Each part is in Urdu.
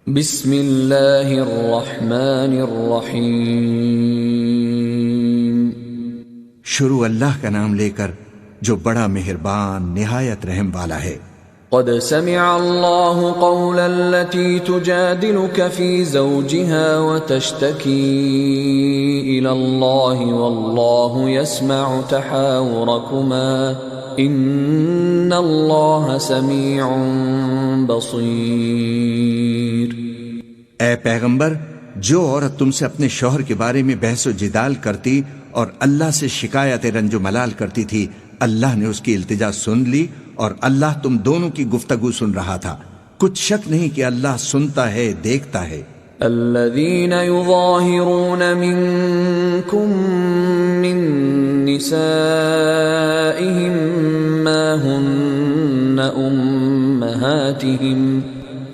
بسم اللہ الرحمن الرحیم۔ شروع اللہ کا نام لے کر جو بڑا مہربان نہایت رحم والا ہے۔ قد سمع اللہ قول التي تجادلك في زوجها وتشتكي إلى الله والله يسمع تحاوركما إن الله سميع بصير۔ اے پیغمبر، جو عورت تم سے اپنے شوہر کے بارے میں بحث و جدال کرتی اور اللہ سے شکایت رنج و ملال کرتی تھی، اللہ نے اس کی التجا سن لی اور اللہ تم دونوں کی گفتگو سن رہا تھا۔ کچھ شک نہیں کہ اللہ سنتا ہے، دیکھتا ہے۔ الذين يظاهرون منكم من نسائهم ما هن أمهاتهم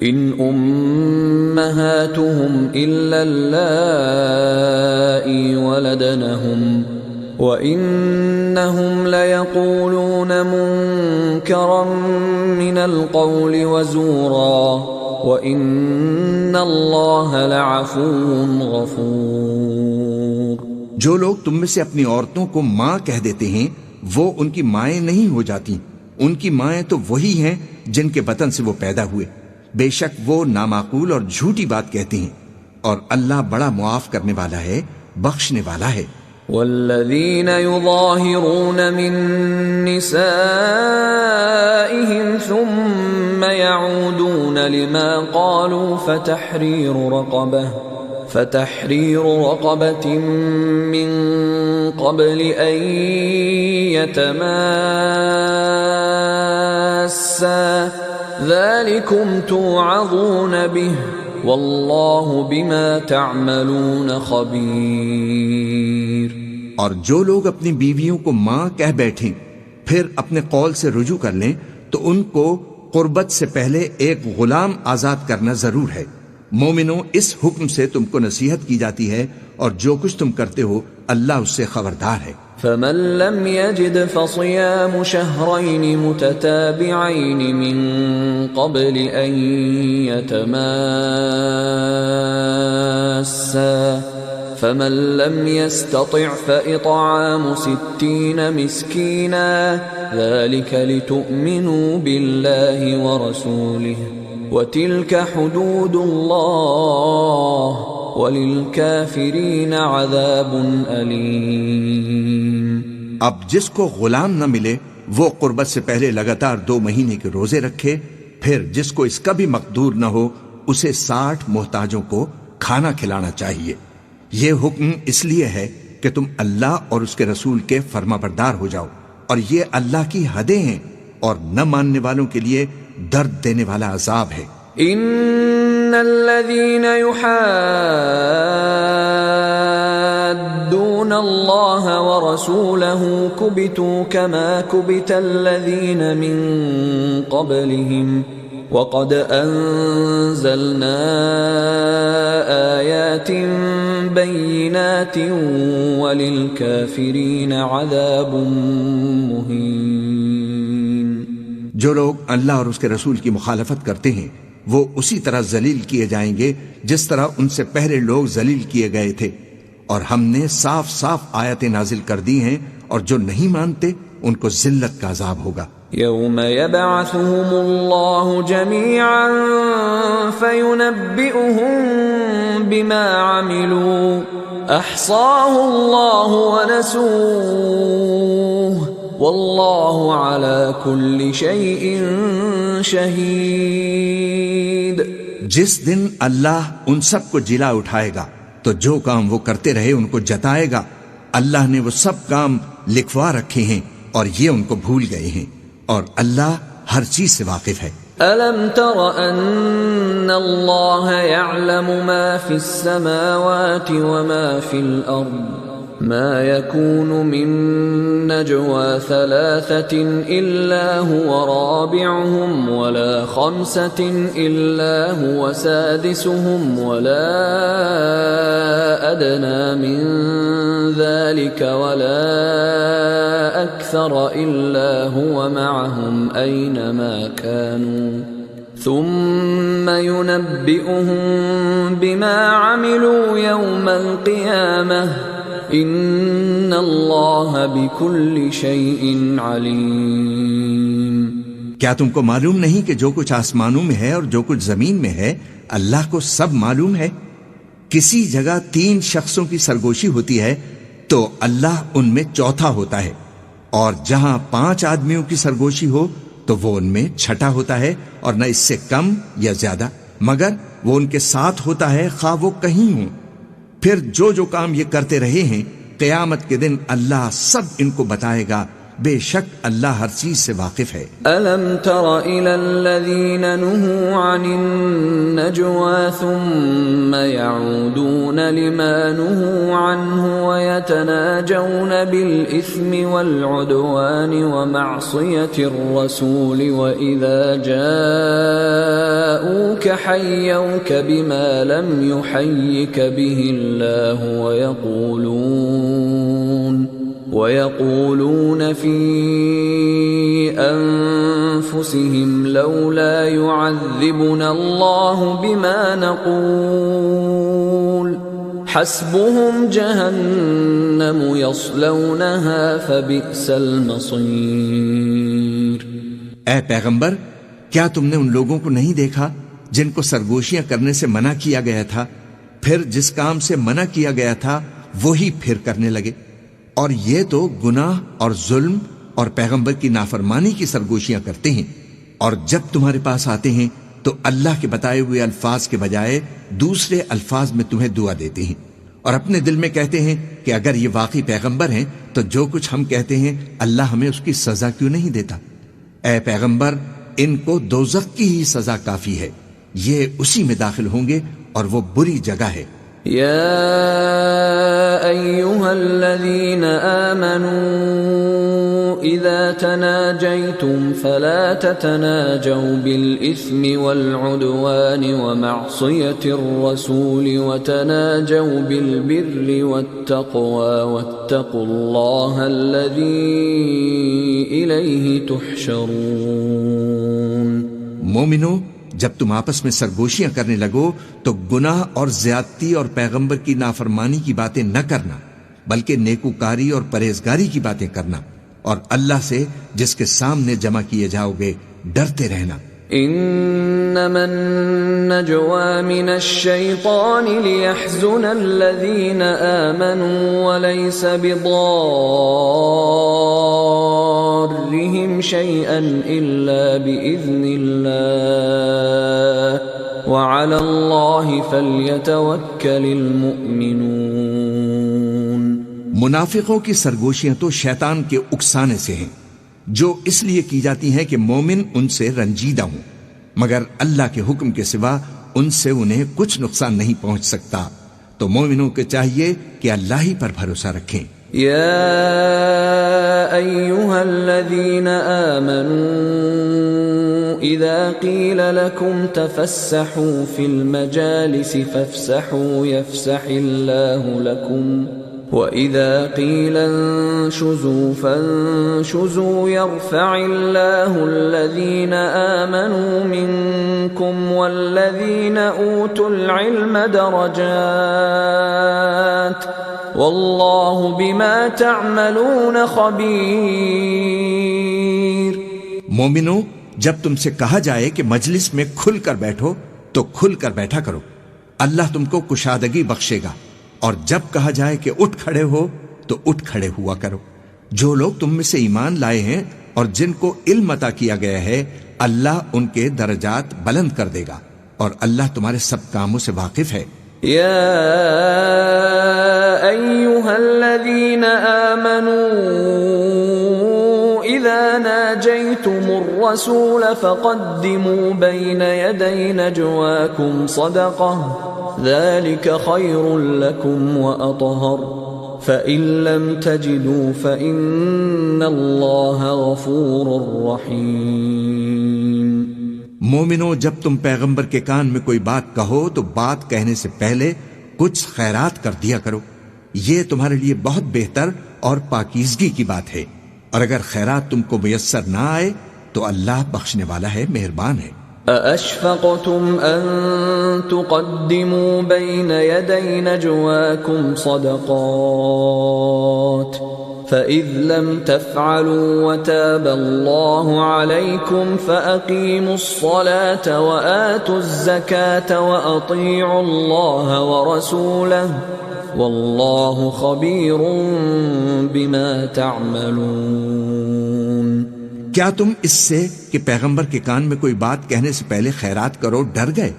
إن أمهاتهم إلا اللائي ولدنهم وَإِنَّهُمْ لَيَقُولُونَ مُنكَرًا مِنَ الْقَوْلِ وَزُورًا وَإِنَّ اللَّهَ لَعَفُوٌّ غَفُورٌ۔ جو لوگ تم میں سے اپنی عورتوں کو ماں کہہ دیتے ہیں وہ ان کی مائیں نہیں ہو جاتی، ان کی مائیں تو وہی ہیں جن کے بطن سے وہ پیدا ہوئے، بے شک وہ نامعقول اور جھوٹی بات کہتے ہیں، اور اللہ بڑا معاف کرنے والا ہے، بخشنے والا ہے۔ والذين يظاهرون من نسائهم ثم يعودون لما قالوا فتحرير رقبة من قبل أن يتماسا ذلكم توعظون به واللہ بما تعملون خبیر۔ اور جو لوگ اپنی بیویوں کو ماں کہہ بیٹھیں پھر اپنے قول سے رجوع کر لیں تو ان کو قربت سے پہلے ایک غلام آزاد کرنا ضرور ہے۔ مومنوں، اس حکم سے تم کو نصیحت کی جاتی ہے اور جو کچھ تم کرتے ہو اللہ اس سے خبردار ہے۔ فمن لم يجد فصيام شهرين متتابعين من قبل أن يتماسا فمن لم يستطع فإطعام 60 مسكينا ذلك لتؤمنوا بالله ورسوله وتلك حدود الله وَلِلْكَافِرِينَ عَذَابٌ أَلِيمٌ۔ اب جس کو غلام نہ ملے وہ قربت سے پہلے لگاتار 2 مہینے کے روزے رکھے، پھر جس کو اس کا بھی مقدور نہ ہو اسے 60 محتاجوں کو کھانا کھلانا چاہیے۔ یہ حکم اس لیے ہے کہ تم اللہ اور اس کے رسول کے فرما بردار ہو جاؤ، اور یہ اللہ کی حدیں ہیں، اور نہ ماننے والوں کے لیے درد دینے والا عذاب ہے۔ ان الذين يحادون الله ورسوله كبتوا كما كبت الذين من قبلهم وقد انزلنا آيات بينات وللكافرين عذاب مهين۔ جو لوگ اللہ اور اس کے رسول کی مخالفت کرتے ہیں وہ اسی طرح ذلیل کیے جائیں گے جس طرح ان سے پہلے لوگ ذلیل کیے گئے تھے، اور ہم نے صاف صاف آیتیں نازل کر دی ہیں، اور جو نہیں مانتے ان کو ذلت کا عذاب ہوگا۔ یوم یبعثهم اللہ جميعا فینبئهم بما عملوا احصاہ اللہ ونسوہ واللہ علی کل شیء شہید۔ جس دن اللہ ان سب کو جلا اٹھائے گا تو جو کام وہ کرتے رہے ان کو جتائے گا، اللہ نے وہ سب کام لکھوا رکھے ہیں اور یہ ان کو بھول گئے ہیں، اور اللہ ہر چیز سے واقف ہے۔ أَلَمْ تَرَ أَنَّ اللَّهَ يَعْلَمُ مَا فِي السَّمَاوَاتِ وَمَا فِي الْأَرْضِ مَا يَكُونُ مِن نَّجْوَى 3 إِلَّا هُوَ رَابِعُهُمْ وَلَا 5 إِلَّا هُوَ سَادِسُهُمْ وَلَا أَدْنَى مِن ذَلِكَ وَلَا أَكْثَرَ إِلَّا هُوَ مَعَهُمْ أَيْنَمَا كَانُوا ثم ينبئهم بما عملوا يوم القيامة إن الله بكل شيء عليم۔ کیا تم کو معلوم نہیں کہ جو کچھ آسمانوں میں ہے اور جو کچھ زمین میں ہے اللہ کو سب معلوم ہے؟ کسی جگہ 3 شخصوں کی سرگوشی ہوتی ہے تو اللہ ان میں چوتھا ہوتا ہے، اور جہاں 5 آدمیوں کی سرگوشی ہو تو وہ ان میں چھٹا ہوتا ہے، اور نہ اس سے کم یا زیادہ، مگر وہ ان کے ساتھ ہوتا ہے خواہ وہ کہیں ہوں۔ پھر جو کام یہ کرتے رہے ہیں قیامت کے دن اللہ سب ان کو بتائے گا، بے شک اللہ ہر چیز سے واقف ہے۔ أَلَمْ تَرَ إِلَى الَّذِينَ نُهُوا عَنِ النَّجْوَى ثُمَّ يَعُودُونَ لِمَا نُهُوا عَنْهُ وَيَتَنَاجَوْنَ بِالْإِثْمِ وَالْعُدْوَانِ وَمَعْصِيَةِ الرَّسُولِ وَإِذَا جَاءُوكَ حَيَّوْكَ بِمَا لَمْ يُحَيِّكَ بِهِ اللَّهُ وَيَقُولُونَ فِي أَنفُسِهِمْ لَوْلَا يُعَذِّبُنَا اللَّهُ بِمَا نَقُولُ حَسْبُهُمْ جَهَنَّمُ يَصْلَوْنَهَا فَبِئْسَ الْمَصِيرُ۔ اے پیغمبر، کیا تم نے ان لوگوں کو نہیں دیکھا جن کو سرگوشیاں کرنے سے منع کیا گیا تھا، پھر جس کام سے منع کیا گیا تھا وہی پھر کرنے لگے؟ اور یہ تو گناہ اور ظلم اور پیغمبر کی نافرمانی کی سرگوشیاں کرتے ہیں، اور جب تمہارے پاس آتے ہیں تو اللہ کے بتائے ہوئے الفاظ کے بجائے دوسرے الفاظ میں تمہیں دعا دیتے ہیں، اور اپنے دل میں کہتے ہیں کہ اگر یہ واقعی پیغمبر ہیں تو جو کچھ ہم کہتے ہیں اللہ ہمیں اس کی سزا کیوں نہیں دیتا؟ اے پیغمبر، ان کو دوزخ کی ہی سزا کافی ہے، یہ اسی میں داخل ہوں گے اور وہ بری جگہ ہے۔ يا أيها الذين آمنوا إذا تناجيتم فلا تتناجوا بالإثم والعدوان ومعصية الرسول وتناجوا بالبر والتقوى واتقوا الله الذي إليه تحشرون۔ مومنو، جب تم آپس میں سرگوشیاں کرنے لگو تو گناہ اور زیادتی اور پیغمبر کی نافرمانی کی باتیں نہ کرنا، بلکہ نیکوکاری اور پرہیزگاری کی باتیں کرنا، اور اللہ سے جس کے سامنے جمع کیے جاؤ گے ڈرتے رہنا۔ انما النجوى من الشيطان ليحزن الذين آمنوا وليس بضارهم شيئا إلا بإذن الله وعلى الله فليتوكل المؤمنون۔ منافقوں کی سرگوشیاں تو شیطان کے اکسانے سے ہیں، جو اس لیے کی جاتی ہیں کہ مومن ان سے رنجیدہ ہوں، مگر اللہ کے حکم کے سوا ان سے انہیں کچھ نقصان نہیں پہنچ سکتا، تو مومنوں کو چاہیے کہ اللہ ہی پر بھروسہ رکھیں۔ یا ایھا الذین آمنوا اذا قیل لکم تفسحوا فی المجالس فافسحوا یفسح اللہ لکم وَإِذَا قِيلَ انشُزُوا فَانشُزُوا يَرْفَعِ اللَّهُ الَّذِينَ آمَنُوا مِنكُمْ وَالَّذِينَ أُوتُوا الْعِلْمَ دَرَجَاتٍ وَاللَّهُ بِمَا تَعْمَلُونَ خَبِيرٌ۔ مومنو، جب تم سے کہا جائے کہ مجلس میں کھل کر بیٹھو تو کھل کر بیٹھا کرو، اللہ تم کو کشادگی بخشے گا، اور جب کہا جائے کہ اٹھ کھڑے ہو تو اٹھ کھڑے ہوا کرو۔ جو لوگ تم میں سے ایمان لائے ہیں اور جن کو علم عطا کیا گیا ہے، اللہ ان کے درجات بلند کر دے گا، اور اللہ تمہارے سب کاموں سے واقف ہے۔ یا ایھا الذین آمنوا اذا ناجیتم الرسول فقدموا بین یدی نجواکم صدقہ ذلك خير لكم وأطهر فإن لم تجدوا فإن الله غفور رحيم۔ مومنو، جب تم پیغمبر کے کان میں کوئی بات کہو تو بات کہنے سے پہلے کچھ خیرات کر دیا کرو، یہ تمہارے لیے بہت بہتر اور پاکیزگی کی بات ہے، اور اگر خیرات تم کو میسر نہ آئے تو اللہ بخشنے والا ہے، مہربان ہے۔ أأشفقتم أن تقدموا بين يدي نجواكم صدقات فإذ لم تفعلوا وتاب الله عليكم فأقيموا الصلاة وآتوا الزكاة وأطيعوا الله ورسوله والله خبير بما تعملون۔ کیا تم اس سے کہ پیغمبر کے کان میں کوئی بات کہنے سے پہلے خیرات کرو ڈر گئے؟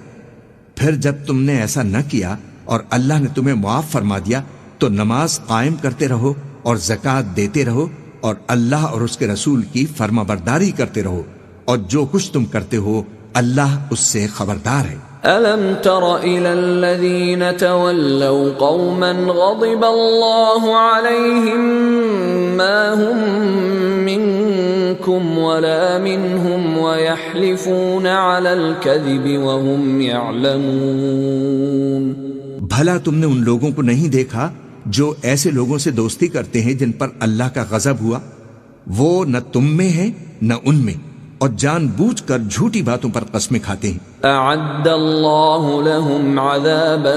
پھر جب تم نے ایسا نہ کیا اور اللہ نے تمہیں معاف فرما دیا تو نماز قائم کرتے رہو اور زکوٰۃ دیتے رہو اور اللہ اور اس کے رسول کی فرما برداری کرتے رہو، اور جو کچھ تم کرتے ہو اللہ اس سے خبردار ہے۔ أَلَمْ تَرَ إِلَى الَّذِينَ تَوَلَّوْا قَوْمًا غَضِبَ اللَّهُ عَلَيْهِمْ مَا هُمْ مِنْكُمْ وَلَا مِنْهُمْ وَيَحْلِفُونَ عَلَى الْكَذِبِ وَهُمْ يَعْلَمُونَ۔ بھلا تم نے ان لوگوں کو نہیں دیکھا جو ایسے لوگوں سے دوستی کرتے ہیں جن پر اللہ کا غضب ہوا؟ وہ نہ تم میں ہے نہ ان میں، اور جان بوجھ کر جھوٹی باتوں پر قسمیں کھاتے ہیں۔ أعد الله لهم عذابا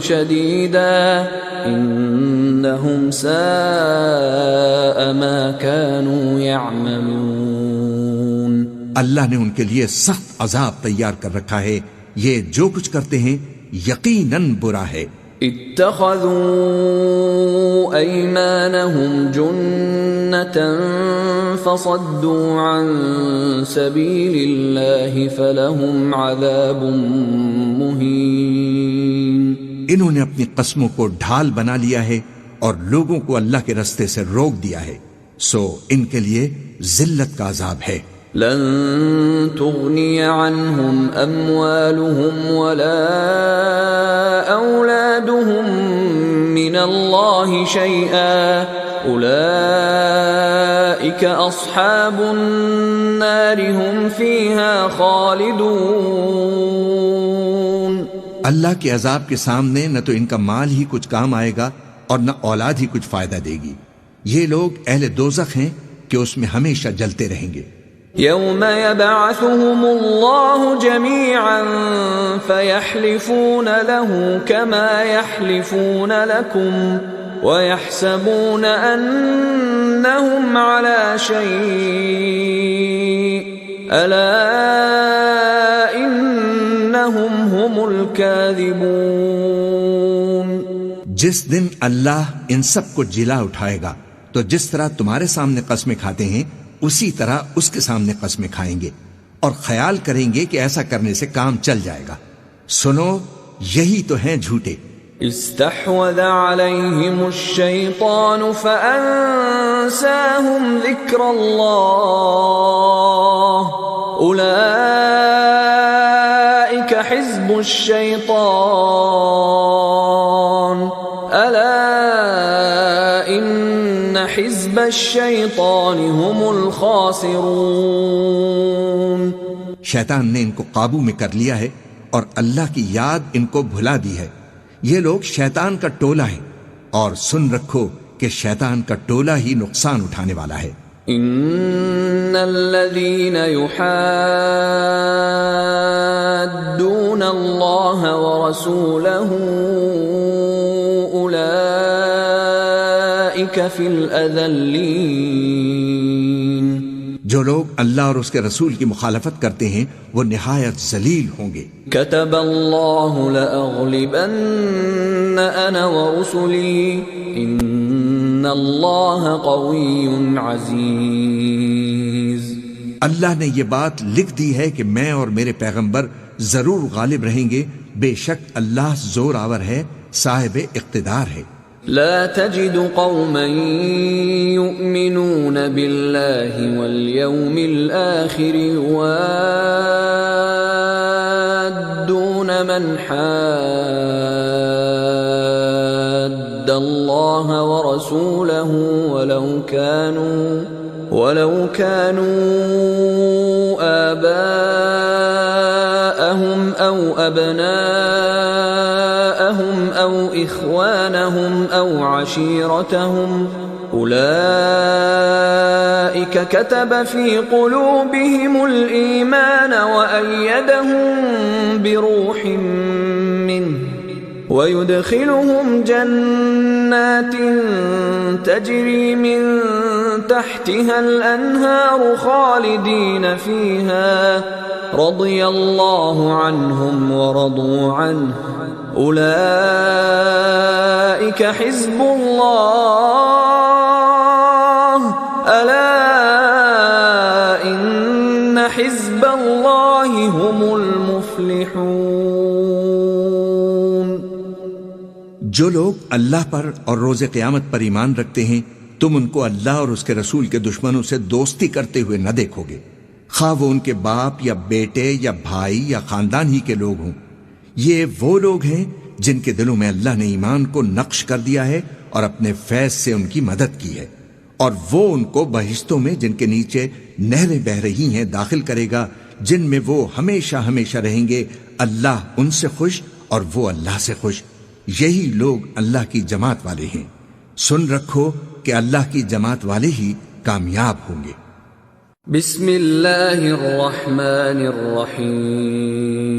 شديدا إنهم ساء ما كانوا يعملون۔ اللہ نے ان کے لیے سخت عذاب تیار کر رکھا ہے، یہ جو کچھ کرتے ہیں یقیناً برا ہے۔ اتخذوا أيمانهم جنة فصدوا عن سبيل الله فلهم عذاب مهين۔ انہوں نے اپنی قسموں کو ڈھال بنا لیا ہے اور لوگوں کو اللہ کے رستے سے روک دیا ہے، سو ان کے لیے ذلت کا عذاب ہے۔ لن تغني عنهم أموالهم ولا أولادهم من الله شيئا أولئك أصحاب النار هم فيها خالدون۔ اللہ کے عذاب کے سامنے نہ تو ان کا مال ہی کچھ کام آئے گا اور نہ اولاد ہی کچھ فائدہ دے گی۔ یہ لوگ اہل دوزخ ہیں کہ اس میں ہمیشہ جلتے رہیں گے۔ يوم يبعثهم الله جميعا فيحلفون له كما يحلفون لكم ويحسبون أنهم على شيء ألا إنهم هم الكاذبون۔ جس دن اللہ ان سب کو جلا اٹھائے گا تو جس طرح تمہارے سامنے قسمیں کھاتے ہیں اسی طرح اس کے سامنے قسمیں کھائیں گے اور خیال کریں گے کہ ایسا کرنے سے کام چل جائے گا۔ سنو، یہی تو ہیں جھوٹے۔ استحوذ عليهم الشيطان فأنساهم ذكر الله أولئك حزب الشيطان ألا إن حزب الشيطان هم الخاسرون۔ شیطان نے ان کو قابو میں کر لیا ہے اور اللہ کی یاد ان کو بھلا دی ہے۔ یہ لوگ شیطان کا ٹولہ ہیں، اور سن رکھو کہ شیطان کا ٹولہ ہی نقصان اٹھانے والا ہے۔ ان الذين يحادون الله ورسوله اولئك في الاذلين۔ جو لوگ اللہ اور اس کے رسول کی مخالفت کرتے ہیں وہ نہایت ذلیل ہوں گے۔ كتب الله لأغلبن أنا ورسلي إن الله قوي عزيز۔ اللہ نے یہ بات لکھ دی ہے کہ میں اور میرے پیغمبر ضرور غالب رہیں گے، بے شک اللہ زور آور ہے، صاحب اقتدار ہے۔ لا تجد قوما يؤمنون بالله واليوم الآخر يوادون من حاد الله ورسوله ولو كانوا آباءهم أو أبناءهم آباءهم أو إخوانهم أو عشيرتهم أولئك كتب في قلوبهم الإيمان وأيدهم بروح منه ويدخلهم جنات تجري من تحتها الأنهار خالدين فيها رضي الله عنهم ورضوا عنه أولئك حزب الله ألا إن حزب الله هم المفلحون۔ جو لوگ اللہ پر اور روز قیامت پر ایمان رکھتے ہیں تم ان کو اللہ اور اس کے رسول کے دشمنوں سے دوستی کرتے ہوئے نہ دیکھو گے، خواہ وہ ان کے باپ یا بیٹے یا بھائی یا خاندان ہی کے لوگ ہوں۔ یہ وہ لوگ ہیں جن کے دلوں میں اللہ نے ایمان کو نقش کر دیا ہے اور اپنے فیض سے ان کی مدد کی ہے، اور وہ ان کو بہشتوں میں جن کے نیچے نہریں بہ رہی ہیں داخل کرے گا، جن میں وہ ہمیشہ ہمیشہ رہیں گے، اللہ ان سے خوش اور وہ اللہ سے خوش۔ یہی لوگ اللہ کی جماعت والے ہیں۔ سن رکھو کہ اللہ کی جماعت والے ہی کامیاب ہوں گے۔ بسم اللہ الرحمن الرحیم۔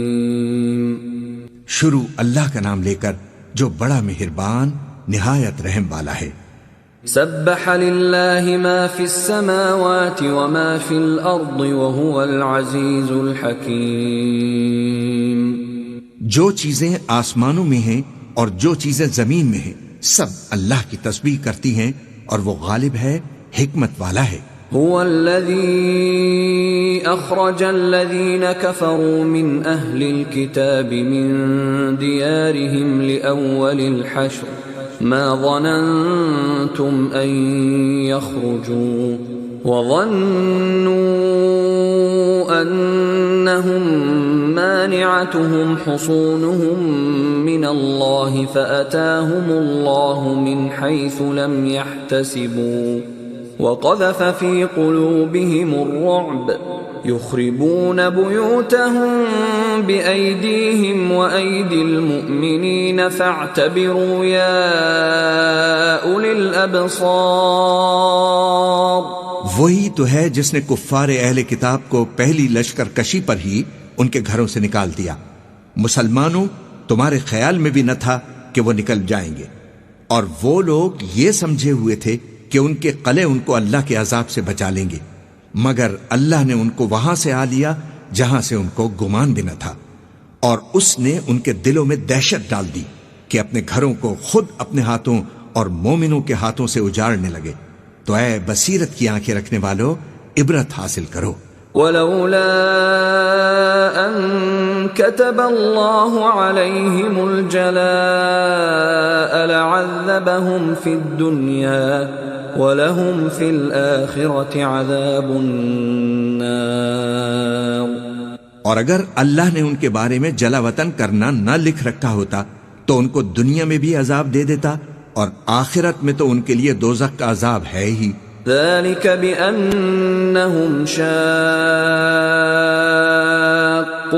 شروع اللہ کا نام لے کر جو بڑا مہربان نہایت رحم والا ہے۔ سبح للہ ما فی السماوات وما فی الارض وهو العزیز الحکیم۔ جو چیزیں آسمانوں میں ہیں اور جو چیزیں زمین میں ہیں سب اللہ کی تسبیح کرتی ہیں اور وہ غالب ہے، حکمت والا ہے۔ هو الذي أخرج الذين كفروا من أهل الكتاب من ديارهم لأول الحشر ما ظننتم أن يخرجوا وظنوا أنهم مانعتهم حصونهم من الله فأتاهم الله من حيث لم يحتسبوا وقذف في قلوبهم الرعب يخربون بيوتهم بأيديهم وأيدي المؤمنين فاعتبروا يا أولي الأبصار۔ وہی تو ہے جس نے کفار اہل کتاب کو پہلی لشکر کشی پر ہی ان کے گھروں سے نکال دیا۔ مسلمانوں تمہارے خیال میں بھی نہ تھا کہ وہ نکل جائیں گے، اور وہ لوگ یہ سمجھے ہوئے تھے کہ ان کے قلعے ان کو اللہ کے عذاب سے بچا لیں گے، مگر اللہ نے ان کو وہاں سے آ لیا جہاں سے ان کو گمان بھی نہ تھا، اور اس نے ان کے دلوں میں دہشت ڈال دی کہ اپنے گھروں کو خود اپنے ہاتھوں اور مومنوں کے ہاتھوں سے اجاڑنے لگے۔ تو اے بصیرت کی آنکھیں رکھنے والو، عبرت حاصل کرو۔ ولولا أن كتب الله عليهم الجلاء لعذبهم في الدنيا ولهم في الآخرة عذاب النار۔ اور اگر اللہ نے ان کے بارے میں جلا وطن کرنا نہ لکھ رکھا ہوتا تو ان کو دنیا میں بھی عذاب دے دیتا، اور آخرت میں تو ان کے لیے دوزخ کا عذاب ہے ہی۔ ذلك بأنهم شاقوا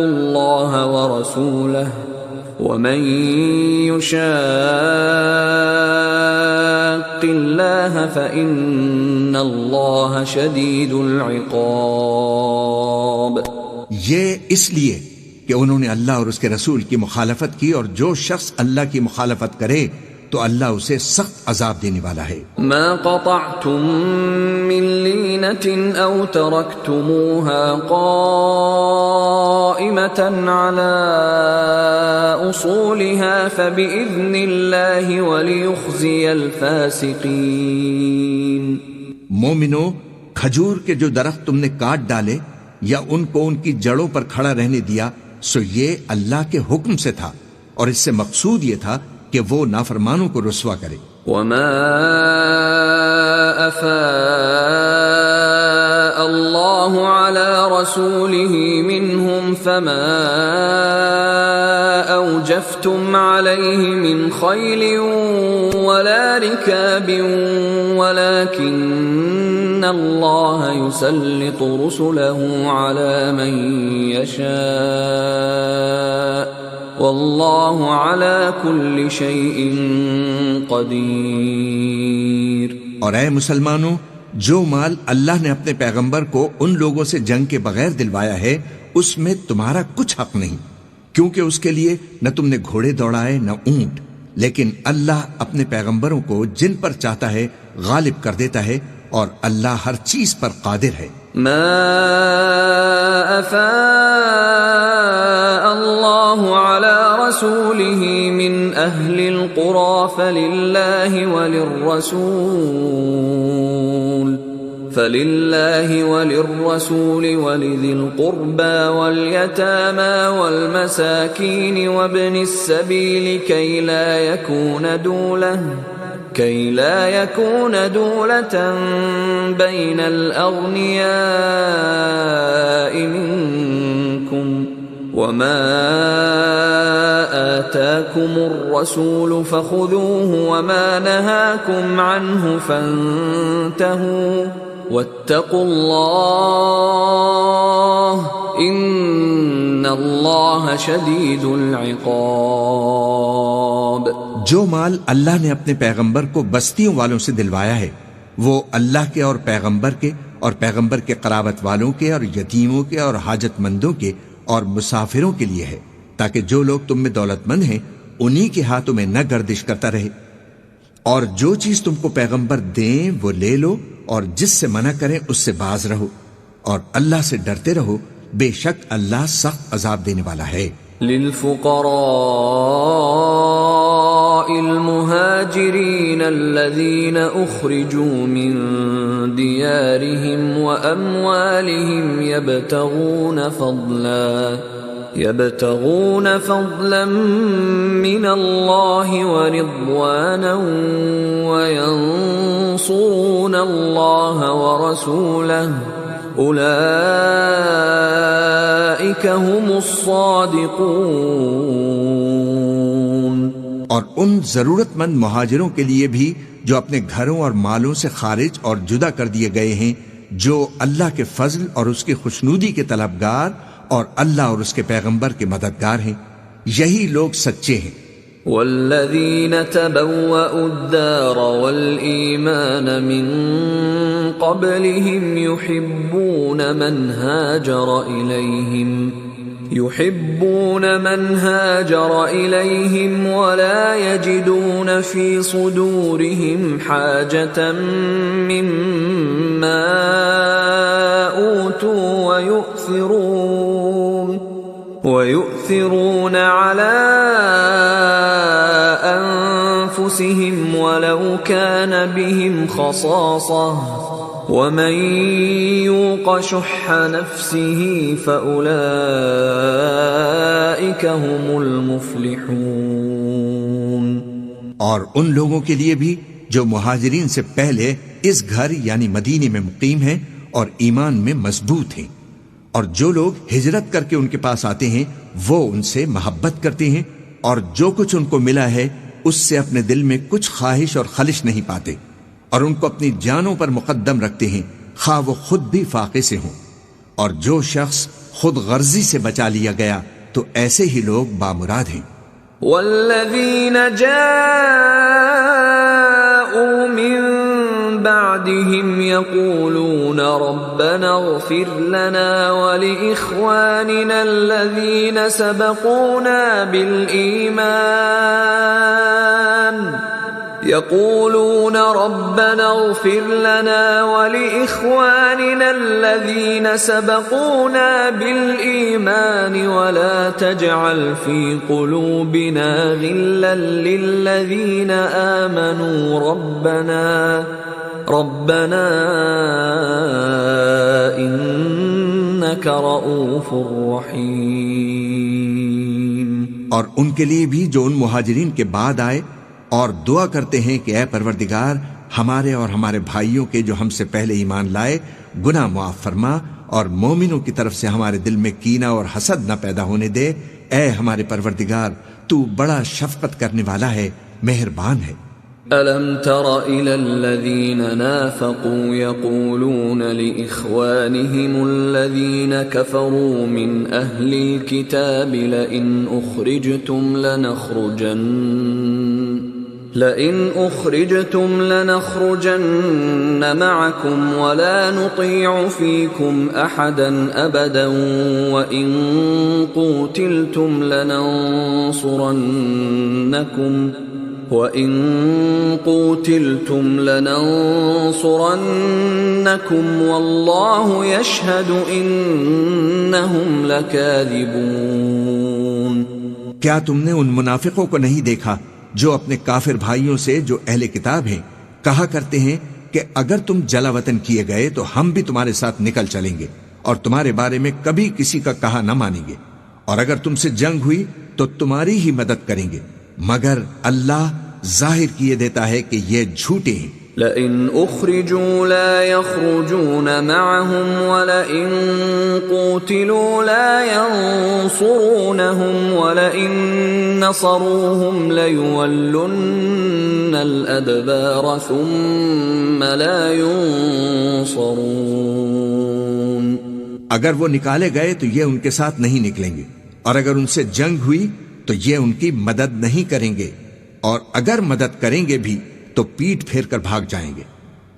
الله ورسوله ومن يشاق الله فإن الله شديد العقاب۔ یہ اس لیے کہ انہوں نے اللہ اور اس کے رسول کی مخالفت کی، اور جو شخص اللہ کی مخالفت کرے تو اللہ اسے سخت عذاب دینے والا ہے۔ ما قطعتم من لینة او ترکتموها قائمة على اصولها فبإذن الله وليخزي الفاسقين۔ مومنو، کھجور کے جو درخت تم نے کاٹ ڈالے یا ان کو ان کی جڑوں پر کھڑا رہنے دیا سو یہ اللہ کے حکم سے تھا، اور اس سے مقصود یہ تھا کہ وہ نافرمانوں کو رسوا کرے۔ وما افاء اللہ علی رسوله منهم فما اوجفتم علیہ من خیل ولا رکاب ولكن اللہ يسلط رسله علی من یشاء واللہ علی کل شیء قدیر۔ اور اے مسلمانوں، جو مال اللہ نے اپنے پیغمبر کو ان لوگوں سے جنگ کے بغیر دلوایا ہے اس میں تمہارا کچھ حق نہیں، کیونکہ اس کے لیے نہ تم نے گھوڑے دوڑائے نہ اونٹ، لیکن اللہ اپنے پیغمبروں کو جن پر چاہتا ہے غالب کر دیتا ہے، اور اللہ ہر چیز پر قادر ہے۔ ما افاء اللہ علی رسوله من اہل القرى فللہ وللرسول ولذی القربى واليتامى والمساکین وابن السبیل كي لا يكون دولة بين الأغنياء منكم وما آتاكم الرسول فخذوه وما نهاكم عنه فانتهوا واتقوا الله إن الله شديد العقاب۔ جو مال اللہ نے اپنے پیغمبر کو بستیوں والوں سے دلوایا ہے وہ اللہ کے اور پیغمبر کے قرابت والوں کے اور یتیموں کے اور حاجت مندوں کے اور مسافروں کے لیے ہے، تاکہ جو لوگ تم میں دولت مند ہیں انہی کے ہاتھوں میں نہ گردش کرتا رہے، اور جو چیز تم کو پیغمبر دیں وہ لے لو، اور جس سے منع کریں اس سے باز رہو، اور اللہ سے ڈرتے رہو، بے شک اللہ سخت عذاب دینے والا ہے۔ للفقراء المهاجرين الذين أخرجوا من ديارهم وأموالهم يبتغون فضلا من الله ورضوانا وينصرون الله ورسوله اولئک هم الصادقون۔ اور ان ضرورت مند مہاجروں کے لیے بھی جو اپنے گھروں اور مالوں سے خارج اور جدا کر دیے گئے ہیں، جو اللہ کے فضل اور اس کی خوشنودی کے طلبگار اور اللہ اور اس کے پیغمبر کے مددگار ہیں، یہی لوگ سچے ہیں۔ والذین تبوأوا الدار والایمان من قبلهم يحبون من هاجر إليهم ولا يجدون في صدورهم حاجة مما أوتوا ويؤثرون على أنفسهم ولو كان بهم خصاصة ومن يوق شح نفسه فأولئك هم المفلحون۔ اور ان لوگوں کے لیے بھی جو مہاجرین سے پہلے اس گھر یعنی مدینے میں مقیم ہیں اور ایمان میں مضبوط ہیں، اور جو لوگ ہجرت کر کے ان کے پاس آتے ہیں وہ ان سے محبت کرتے ہیں، اور جو کچھ ان کو ملا ہے اس سے اپنے دل میں کچھ خواہش اور خلش نہیں پاتے، اور ان کو اپنی جانوں پر مقدم رکھتے ہیں خواہ وہ خود بھی فاقے سے ہوں۔ اور جو شخص خود غرضی سے بچا لیا گیا تو ایسے ہی لوگ بامراد ہیں۔ والذین جاءوا من بعدهم يقولون ربنا اغفر لنا ولإخواننا الذين سبقونا بالإيمان ولا تجعل في قلوبنا غلا للذين آمنوا ربنا إنك رؤوف رحيم۔ اور ان کے لیے بھی جو ان مہاجرین کے بعد آئے اور دعا کرتے ہیں کہ اے پروردگار ہمارے اور ہمارے بھائیوں کے جو ہم سے پہلے ایمان لائے گناہ معاف فرما، اور مومنوں کی طرف سے ہمارے دل میں کینہ اور حسد نہ پیدا ہونے دے، اے ہمارے پروردگار تو بڑا شفقت کرنے والا ہے، مہربان ہے۔ ألم تر إلى الذين نافقوا يقولون لإخوانهم الذين كفروا من أهل الكتاب لئن أخرجتم لنخرجن معكم ولا نطيع فيكم أحدا أبدا وإن قوتلتم لننصرنكم والله يشهد إنهم لكاذبون۔ کیا تم نے ان منافقوں کو نہیں دیکھا جو اپنے کافر بھائیوں سے جو اہل کتاب ہیں کہا کرتے ہیں کہ اگر تم جلا وطن کیے گئے تو ہم بھی تمہارے ساتھ نکل چلیں گے اور تمہارے بارے میں کبھی کسی کا کہا نہ مانیں گے، اور اگر تم سے جنگ ہوئی تو تمہاری ہی مدد کریں گے، مگر اللہ ظاہر کیے دیتا ہے کہ یہ جھوٹے ہیں۔ لئن أخرجوا لا يخرجون معهم ولئن قوتلوا لا ينصرونهم ولئن نصروهم ليولن الأدبار ثم لا ينصرون۔ اگر وہ نکالے گئے تو یہ ان کے ساتھ نہیں نکلیں گے، اور اگر ان سے جنگ ہوئی تو یہ ان کی مدد نہیں کریں گے، اور اگر مدد کریں گے بھی تو پیٹ پھیر کر بھاگ جائیں گے،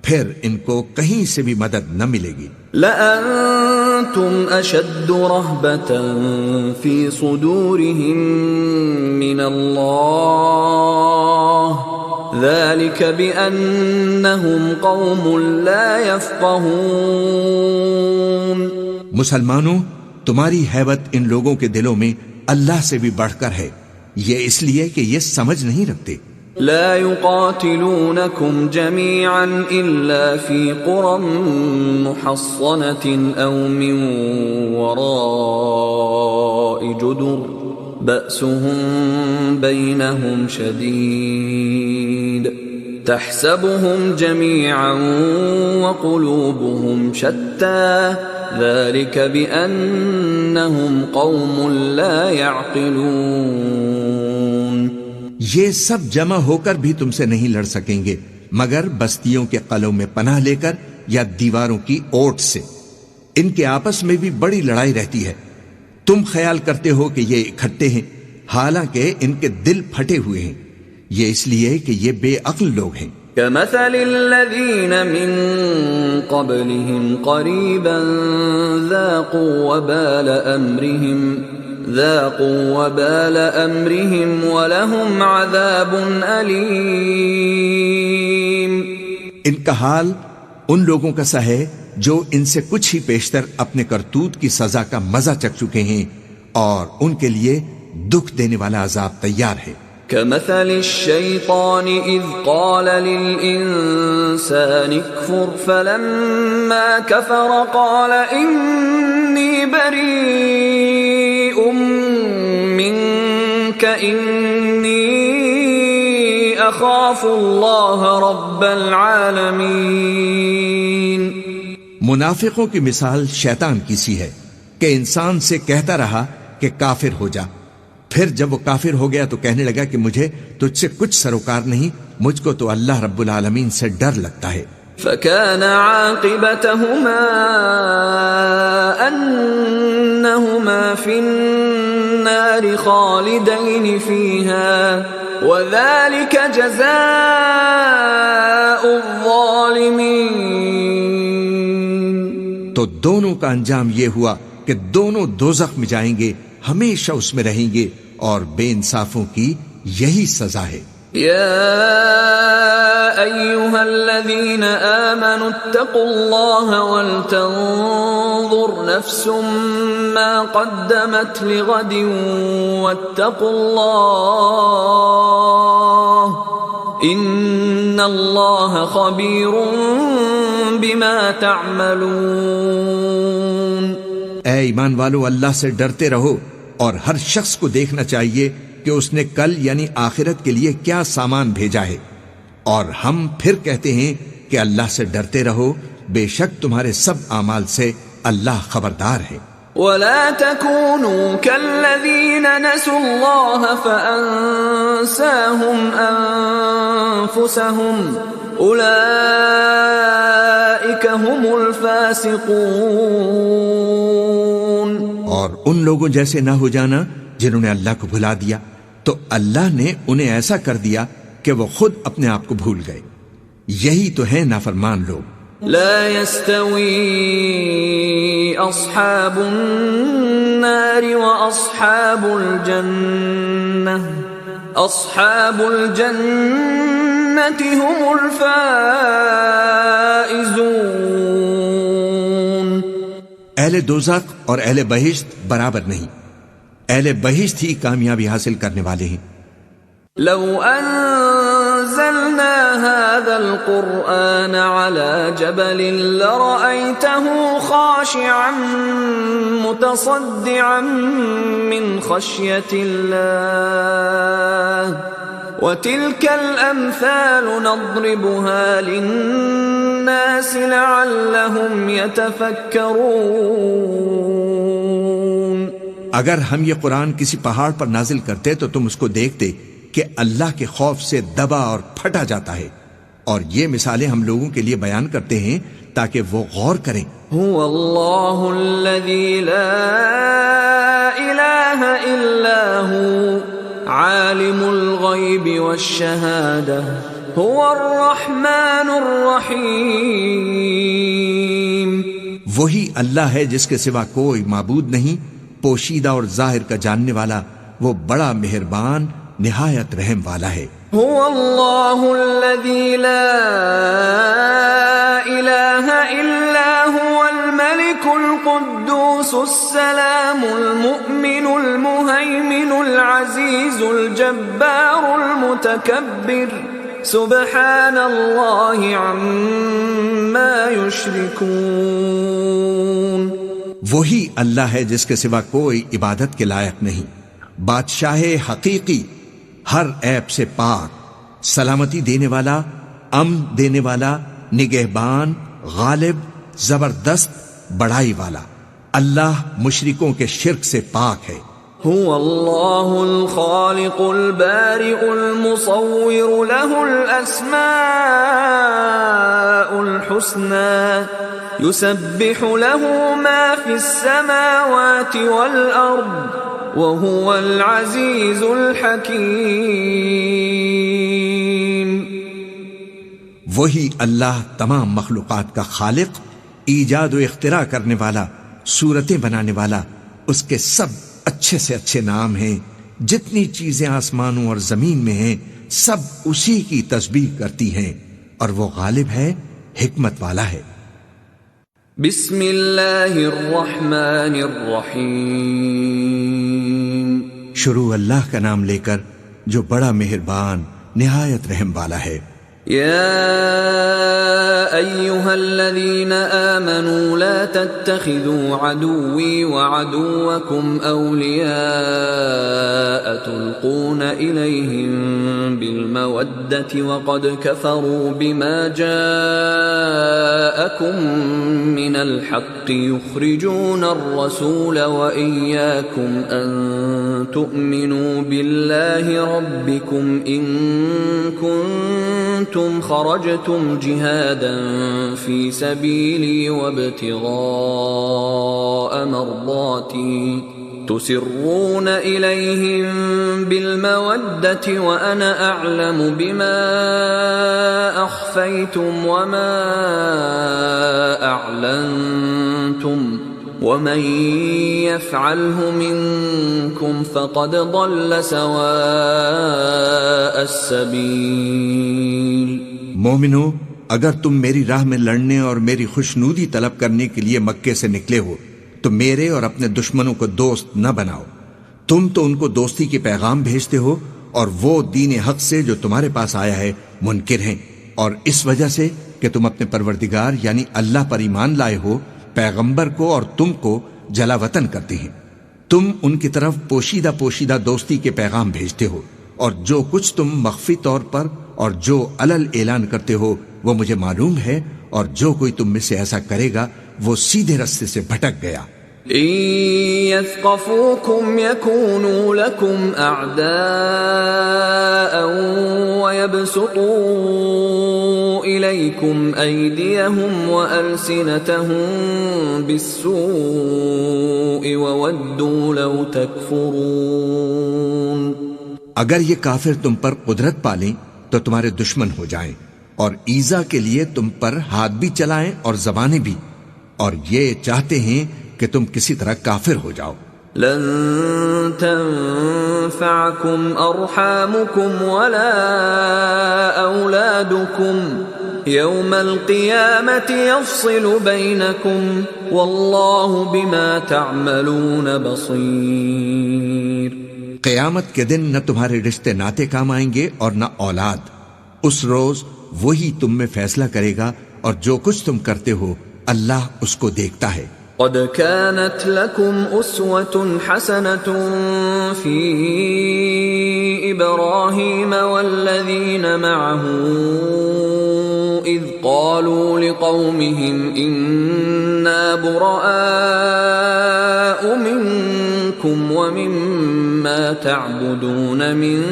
پھر ان کو کہیں سے بھی مدد نہ ملے گی۔ لَأَنْتُمْ أَشَدُّ رَهْبَةً فِي صُدُورِهِمْ مِنَ اللَّهِ ذَلِكَ بِأَنَّهُمْ قَوْمٌ لَا يَفْقَهُونَ۔ مسلمانوں، تمہاری ہیبت ان لوگوں کے دلوں میں اللہ سے بھی بڑھ کر ہے، یہ اس لیے کہ یہ سمجھ نہیں رکھتے۔ لا يقاتلونكم جميعا إلا في قرى محصنة أو من وراء جدر بأسهم بينهم شديد تحسبهم جميعا وقلوبهم شتى ذلك بأنهم قوم لا يعقلون۔ یہ سب جمع ہو کر بھی تم سے نہیں لڑ سکیں گے مگر بستیوں کے قلعوں میں پناہ لے کر یا دیواروں کی اوٹ سے۔ ان کے آپس میں بھی بڑی لڑائی رہتی ہے، تم خیال کرتے ہو کہ یہ اکٹھے ہیں، حالانکہ ان کے دل پھٹے ہوئے ہیں، یہ اس لیے کہ یہ بے عقل لوگ ہیں۔ كمثل الذين من قبلهم قريبا ذاقوا وبال أمرهم ولهم عذاب أليم۔ ان کا حال ان لوگوں کا سا ہے جو ان سے کچھ ہی پیشتر اپنے کرتوت کی سزا کا مزہ چکھ چکے ہیں، اور ان کے لیے دکھ دینے والا عذاب تیار ہے۔ كمثل الشيطان إذ قال للإنسان اكفر فلما كفر قال إني بريء منك إني أخاف الله رب العالمين۔ منافقوں کی مثال شیطان کی سی ہے کہ انسان سے کہتا رہا کہ کافر ہو جا، پھر جب وہ کافر ہو گیا تو کہنے لگا کہ مجھے تجھ سے کچھ سروکار نہیں، مجھ کو تو اللہ رب العالمین سے ڈر لگتا ہے۔ فكان عاقبتهما أنهما في النار خالدين فيها وذلك جزاء الظالمين۔ تو دونوں کا انجام یہ ہوا کہ دونوں دوزخ میں جائیں گے، ہمیشہ اس میں رہیں گے، اور بے انصافوں کی یہی سزا ہے۔ يا أيها الذين آمنوا اتقوا الله ولتنظر نفس ما قدمت لغد واتقوا الله إن الله خبير بما تعملون۔ اے ایمان والو، اللہ سے ڈرتے رہو، اور ہر شخص کو دیکھنا چاہیے کہ اس نے کل یعنی آخرت کے لیے کیا سامان بھیجا ہے، اور ہم پھر کہتے ہیں کہ اللہ سے ڈرتے رہو، بے شک تمہارے سب اعمال سے اللہ خبردار ہے۔ ولا تكونوا كالذين نسوا الله فأنساهم أنفسهم أولئك هم الفاسقون. اور ان لوگوں جیسے نہ ہو جانا جنہوں نے اللہ کو بھلا دیا تو اللہ نے انہیں ایسا کر دیا کہ وہ خود اپنے آپ کو بھول گئے. یہی تو ہیں نافرمان لوگ. لا يستوي أصحاب النار وأصحاب الجنة أصحاب الجنة هم الفائزون. اہل دوزخ اور اہل بہشت برابر نہیں. اہل بہشت ہی کامیابی حاصل کرنے والے ہیں. لو أنزلنا هذا القرآن على جبل لرأيته خاشعا متصدعا من خشية الله وتلك الأمثال نضربها للناس لعلهم يتفكرون. اگر ہم یہ قرآن کسی پہاڑ پر نازل کرتے تو تم اس کو دیکھتے کہ اللہ کے خوف سے دبا اور پھٹا جاتا ہے. اور یہ مثالیں ہم لوگوں کے لیے بیان کرتے ہیں تاکہ وہ غور کریں. هو اللہ الذی لا الہ الا هو عالم الغیب والشہادہ هو الرحمن الرحیم. وہی اللہ ہے جس کے سوا کوئی معبود نہیں، پوشیدہ اور ظاہر کا جاننے والا، وہ بڑا مہربان نہایت رحم والا ہے. هو اللہ الذی لا الہ الا هو الملک القدوس السلام المؤمن المہیمن العزیز الجبار المتکبر سبحان اللہ عما یشرکون. وہی اللہ ہے جس کے سوا کوئی عبادت کے لائق نہیں، بادشاہ حقیقی، ہر عیب سے پاک، سلامتی دینے والا، امن دینے والا، نگہبان، غالب، زبردست، بڑائی والا. اللہ مشرکوں کے شرک سے پاک ہے. هو اللہ الخالق البارئ المصور له الاسماء الحسنى يسبح له ما في السماوات والارض وهو العزیز الحکیم. وہی اللہ تمام مخلوقات کا خالق، ایجاد و اختراع کرنے والا، صورتیں بنانے والا. اس کے سب اچھے سے اچھے نام ہیں. جتنی چیزیں آسمانوں اور زمین میں ہیں سب اسی کی تسبیح کرتی ہیں، اور وہ غالب ہے، حکمت والا ہے. بسم اللہ الرحمن الرحیم. شروع اللہ کا نام لے کر جو بڑا مہربان نہایت رحم والا ہے. يا أيها الذين آمنوا لا تتخذوا عدوي وعدوكم أولياء تلقون إليهم بالمودة وقد كفروا بما جاءكم من الحق يخرجون الرسول وإياكم أن تؤمنوا بالله ربكم إن كنتم خرجتم جهادا في سبيلي وابتغاء مرضاتي تسرون إليهم بالمودة وأنا أعلم بما أخفيتم وما أعلنتم ومن يفعله منكم فقد ضل سواء السبيل. مومنو، اگر تم میری راہ میں لڑنے اور میری خوشنودی طلب کرنے کے لیے مکے سے نکلے ہو تو میرے اور اپنے دشمنوں کو دوست نہ بناؤ. تم تو ان کو دوستی کے پیغام بھیجتے ہو اور وہ دین حق سے جو تمہارے پاس آیا ہے منکر ہیں، اور اس وجہ سے کہ تم اپنے پروردگار یعنی اللہ پر ایمان لائے ہو، پیغمبر کو اور تم کو جلا وطن کرتے ہیں. تم ان کی طرف پوشیدہ دوستی کے پیغام بھیجتے ہو، اور جو کچھ تم مخفی طور پر اور جو علل اعلان کرتے ہو وہ مجھے معلوم ہے، اور جو کوئی تم میں سے ایسا کرے گا وہ سیدھے رستے سے بھٹک گیا. إن يثقفوكم يكونوا لكم أعداء ويبسطوا إليكم أيديهم وألسنتهم بالسوء وودوا لو تكفرون. اگر یہ کافر تم پر قدرت پالیں تو تمہارے دشمن ہو جائیں اور ایذا کے لیے تم پر ہاتھ بھی چلائیں اور زبانیں بھی، اور یہ چاہتے ہیں کہ تم کسی طرح کافر ہو جاؤ. لن تنفعكم أرحامكم ولا أولادكم يوم القيامة يفصل بينكم والله بما تعملون بصير. قیامت کے دن نہ تمہارے رشتے ناتے کام آئیں گے اور نہ اولاد. اس روز وہی تم میں فیصلہ کرے گا، اور جو کچھ تم کرتے ہو اللہ اس کو دیکھتا ہے. قد كانت لكم أسوة حسنة في إبراهيم والذين معه إذ قالوا لقومهم إنا براء منكم ومما تعبدون من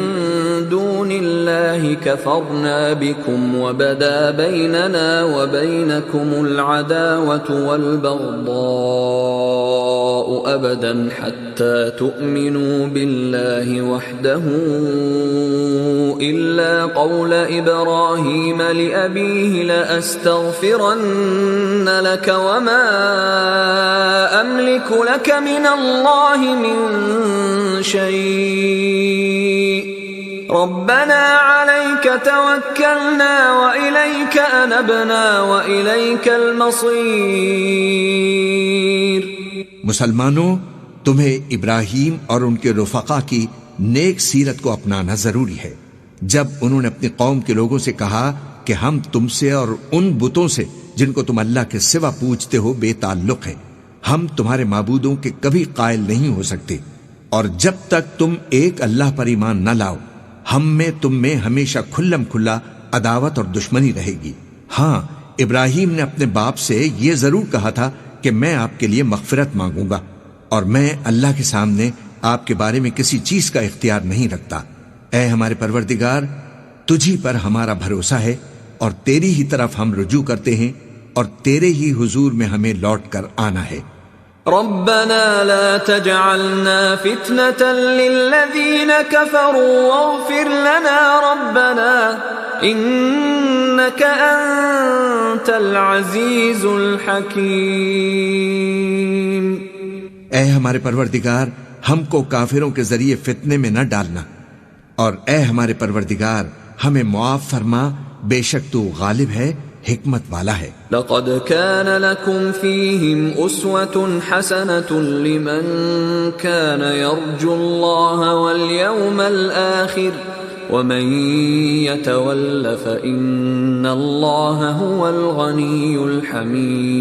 دون الله كفرنا بكم وبدا بيننا وبينكم العداوة والبغضاء أبدا حتى تؤمنوا بالله وحده إلا قول إبراهيم لأبيه لأستغفرن لك وما أملك لك من الله من شيء ربنا عليك توكلنا وإليك أنبنا وإليك المصير. مسلمانوں، تمہیں ابراہیم اور ان کے رفقا کی نیک سیرت کو اپنانا ضروری ہے. جب انہوں نے اپنی قوم کے لوگوں سے کہا کہ ہم تم سے اور ان بتوں سے جن کو تم اللہ کے سوا پوجتے ہو بے تعلق ہیں، ہم تمہارے معبودوں کے کبھی قائل نہیں ہو سکتے، اور جب تک تم ایک اللہ پر ایمان نہ لاؤ ہم میں تم میں ہمیشہ کھلم کھلا عداوت اور دشمنی رہے گی. ہاں، ابراہیم نے اپنے باپ سے یہ ضرور کہا تھا کہ میں آپ کے لیے مغفرت مانگوں گا، اور میں اللہ کے سامنے آپ کے بارے میں کسی چیز کا اختیار نہیں رکھتا. اے ہمارے پروردگار، تجھی پر ہمارا بھروسہ ہے اور تیری ہی طرف ہم رجوع کرتے ہیں، اور تیرے ہی حضور میں ہمیں لوٹ کر آنا ہے. ربنا لا تجعلنا فتنة للذين كفروا واغفر لنا ربنا إنك أنت العزيز الحكيم. اے ہمارے پروردگار، ہم کو کافروں کے ذریعے فتنے میں نہ ڈالنا، اور اے ہمارے پروردگار ہمیں معاف فرما، بے شک تو غالب ہے، حکمت والا ہے. لقد كان لكم فيهم أسوة حسنة لمن كان يرجو الله واليوم الآخر ومن يتول فإن الله هو الغني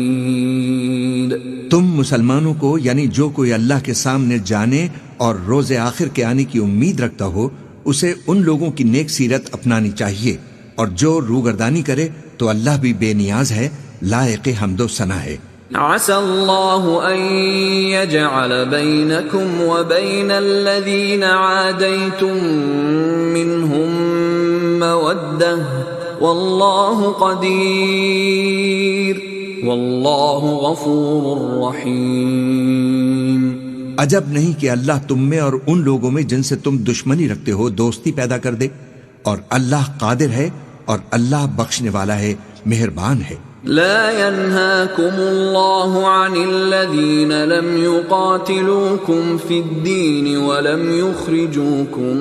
الحميد. تم مسلمانوں کو، یعنی جو کوئی اللہ کے سامنے جانے اور روز آخر کے آنے کی امید رکھتا ہو، اسے ان لوگوں کی نیک سیرت اپنانی چاہیے، اور جو روگردانی کرے تو اللہ بھی بے نیاز ہے، لائق حمد و ثنا ہے. عسى الله أن يجعل بينكم وبين الذين عاديتم منهم مودة والله قدير والله غفور رحيم. عجب نہیں کہ اللہ تم میں اور ان لوگوں میں جن سے تم دشمنی رکھتے ہو دوستی پیدا کر دے، اور اللہ قادر ہے اور اللہ بخشنے والا ہے، مہربان ہے. لا ينهاكم الله عن الذين لم يقاتلوكم في الدين ولم يخرجوكم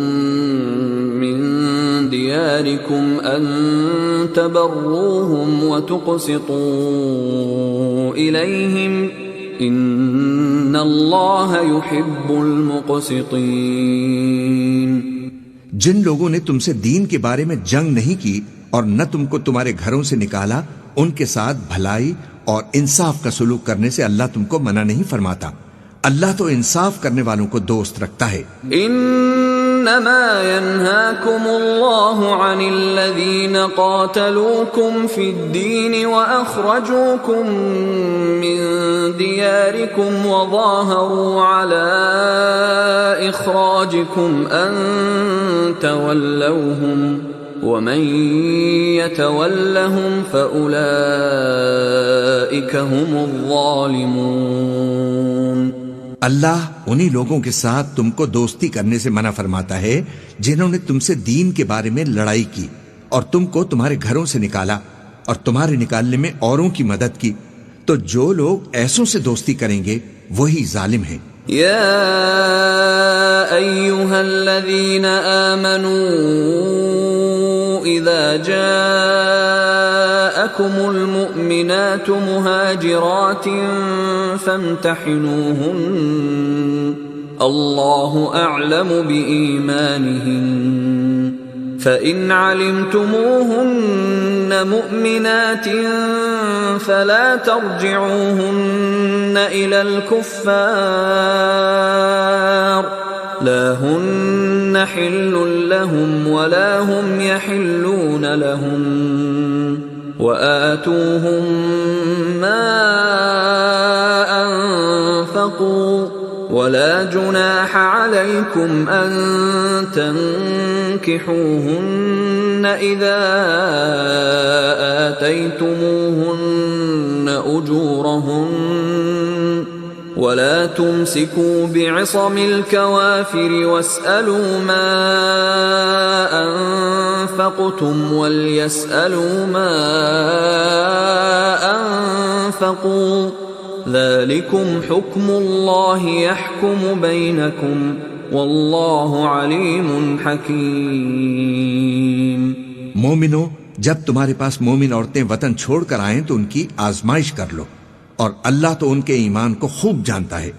من دياركم أن تبروهم وتقسطوا إليهم إن الله يحب المقسطين. جن لوگوں نے تم سے دین کے بارے میں جنگ نہیں کی اور نہ تم کو تمہارے گھروں سے نکالا، ان کے ساتھ بھلائی اور انصاف کا سلوک کرنے سے اللہ تم کو منع نہیں فرماتا. اللہ تو انصاف کرنے والوں کو دوست رکھتا ہے. ان إنما ينهاكم الله عن الذين قاتلوكم في الدين وأخرجوكم من دياركم وظاهروا على إخراجكم أن تولوهم ومن يتولهم فأولئك هم الظالمون۔ اللہ انہی لوگوں کے ساتھ تم کو دوستی کرنے سے منع فرماتا ہے جنہوں نے تم سے دین کے بارے میں لڑائی کی اور تم کو تمہارے گھروں سے نکالا اور تمہارے نکالنے میں اوروں کی مدد کی، تو جو لوگ ایسوں سے دوستی کریں گے وہی ظالم ہیں۔ یا ایھا الذین آمنوا اذا جاءکم المؤمنات مہاجرات فامتحنوہن اللہ اعلم بإیمانہن فإن علمتموهن مؤمنات فلا ترجعوهن إلى الكفار لا هن حل لهم ولا هم يحلون لهم وآتوهم ما أنفقوا ولا جناح عليكم أن تنكحوهن إذا آتيتموهن أجورهن ولا تمسكوا بعصم الكوافر واسألوا ما أنفقتم وليسألوا ما أنفقوا ذلكم حكم الله يحكم بينكم والله عليم حكيم۔ مومنو، جب تمہارے پاس مومن عورتیں وطن چھوڑ کر آئیں تو ان کی آزمائش کر لو، اور اللہ تو ان کے ایمان کو خوب جانتا ہے۔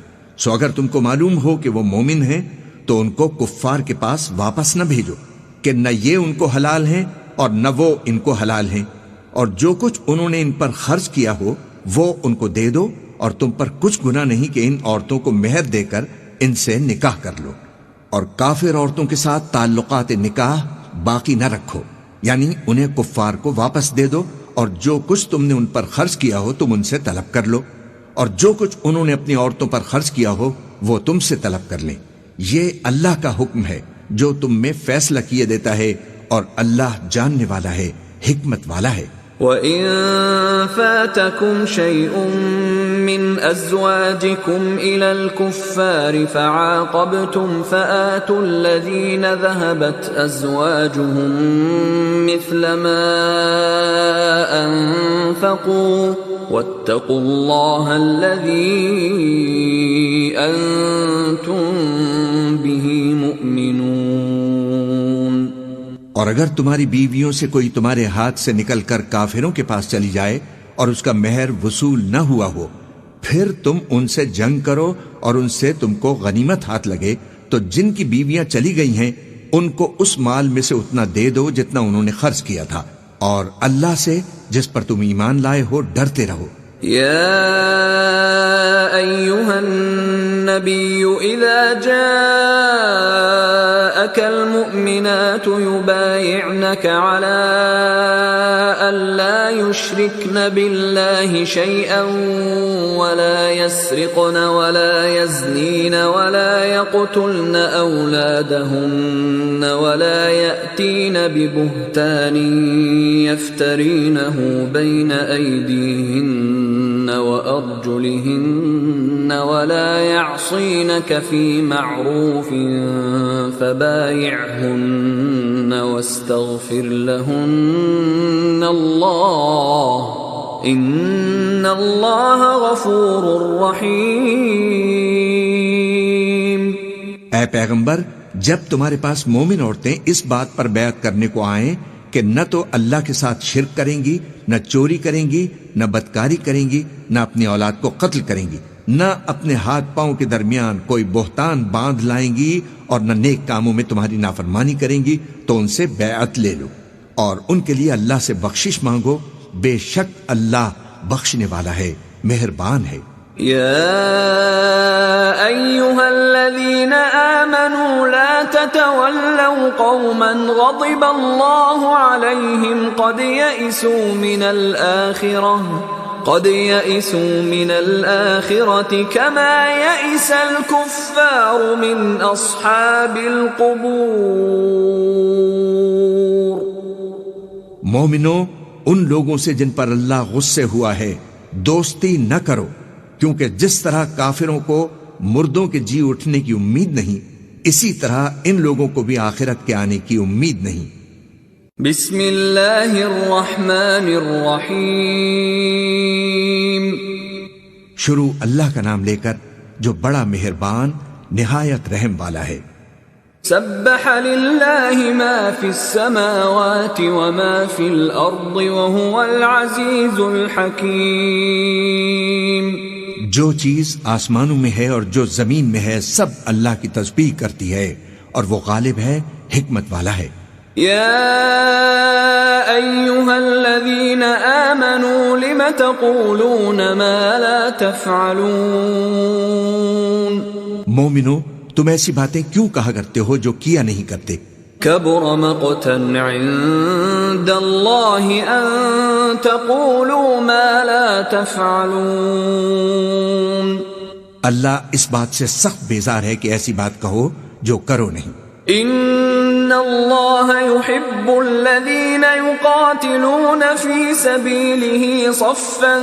سو اگر تم کو معلوم ہو کہ وہ مومن ہیں تو ان کو کفار کے پاس واپس نہ بھیجو کہ نہ یہ ان کو حلال ہیں اور نہ وہ ان کو حلال ہیں، اور جو کچھ انہوں نے ان پر خرچ کیا ہو وہ ان کو دے دو، اور تم پر کچھ گناہ نہیں کہ ان عورتوں کو مہر دے کر ان سے نکاح کر لو، اور کافر عورتوں کے ساتھ تعلقات نکاح باقی نہ رکھو، یعنی انہیں کفار کو واپس دے دو، اور جو کچھ تم نے ان پر خرچ کیا ہو تم ان سے طلب کر لو، اور جو کچھ انہوں نے اپنی عورتوں پر خرچ کیا ہو وہ تم سے طلب کر لیں۔ یہ اللہ کا حکم ہے جو تم میں فیصلہ کیے دیتا ہے، اور اللہ جاننے والا ہے، حکمت والا ہے۔ وَإِن فَاتَكُمْ شَيْءٌ مِّنْ أَزْوَاجِكُمْ إِلَى الْكُفَّارِ فَعَاقَبْتُمْ فَآتُوا الَّذِينَ ذَهَبَتْ أَزْوَاجُهُم مِّثْلَ مَا أَنفَقُوا وَاتَّقُوا اللَّهَ الَّذِي أَنتُم بِهِ مُؤْمِنُونَ۔ اور اگر تمہاری بیویوں سے کوئی تمہارے ہاتھ سے نکل کر کافروں کے پاس چلی جائے اور اس کا مہر وصول نہ ہوا ہو، پھر تم ان سے جنگ کرو اور ان سے تم کو غنیمت ہاتھ لگے، تو جن کی بیویاں چلی گئی ہیں ان کو اس مال میں سے اتنا دے دو جتنا انہوں نے خرچ کیا تھا، اور اللہ سے جس پر تم ایمان لائے ہو ڈرتے رہو۔ یا ایھا النبی اذا جاءک المؤمنات یبایعنک علی ألا يشركن بالله شيئا ولا يسرقن ولا يزنين ولا يقتلن أولادهن ولا يأتين ببهتان يفترينه بين أيديهن وأرجلهن ولا يعصينك في معروف فبايعهن واستغفر لهن اللہ ان اللہ غفور رحیم۔ اے پیغمبر، جب تمہارے پاس مومن عورتیں اس بات پر بیعت کرنے کو آئیں کہ نہ تو اللہ کے ساتھ شرک کریں گی، نہ چوری کریں گی، نہ بدکاری کریں گی، نہ اپنی اولاد کو قتل کریں گی، نہ اپنے ہاتھ پاؤں کے درمیان کوئی بہتان باندھ لائیں گی، اور نہ نیک کاموں میں تمہاری نافرمانی کریں گی، تو ان سے بیعت لے لو اور ان کے لیے اللہ سے بخشش مانگو، بے شک اللہ بخشنے والا ہے، مہربان ہے۔ يا أيها الذين آمنوا لا تتولوا قوما غضب الله عليهم قد يئسوا من الآخرة كما يئس الكفار من أصحاب القبور. مومنو، ان لوگوں سے جن پر اللہ غصے ہوا ہے دوستی نہ کرو، کیونکہ جس طرح کافروں کو مردوں کے جی اٹھنے کی امید نہیں، اسی طرح ان لوگوں کو بھی آخرت کے آنے کی امید نہیں. بسم اللہ الرحمن الرحیم. شروع اللہ کا نام لے کر جو بڑا مہربان نہایت رحم والا ہے. سبح للہ ما فی السماوات وما فی الارض وهو العزیز الحکیم. جو چیز آسمانوں میں ہے اور جو زمین میں ہے سب اللہ کی تسبیح کرتی ہے اور وہ غالب ہے، حکمت والا ہے. یا ایھا الذین آمنوا لم تقولون ما لا تفعلون. مومنو، تم ایسی باتیں کیوں کہا کرتے ہو جو کیا نہیں کرتے؟ کبر مقتا عند اللہ ان تقولوا ما لا تفعلون. اللہ اس بات سے سخت بیزار ہے کہ ایسی بات کہو جو کرو نہیں. ان اللہ يحب الذین یقاتلون فی سبیلہ صفا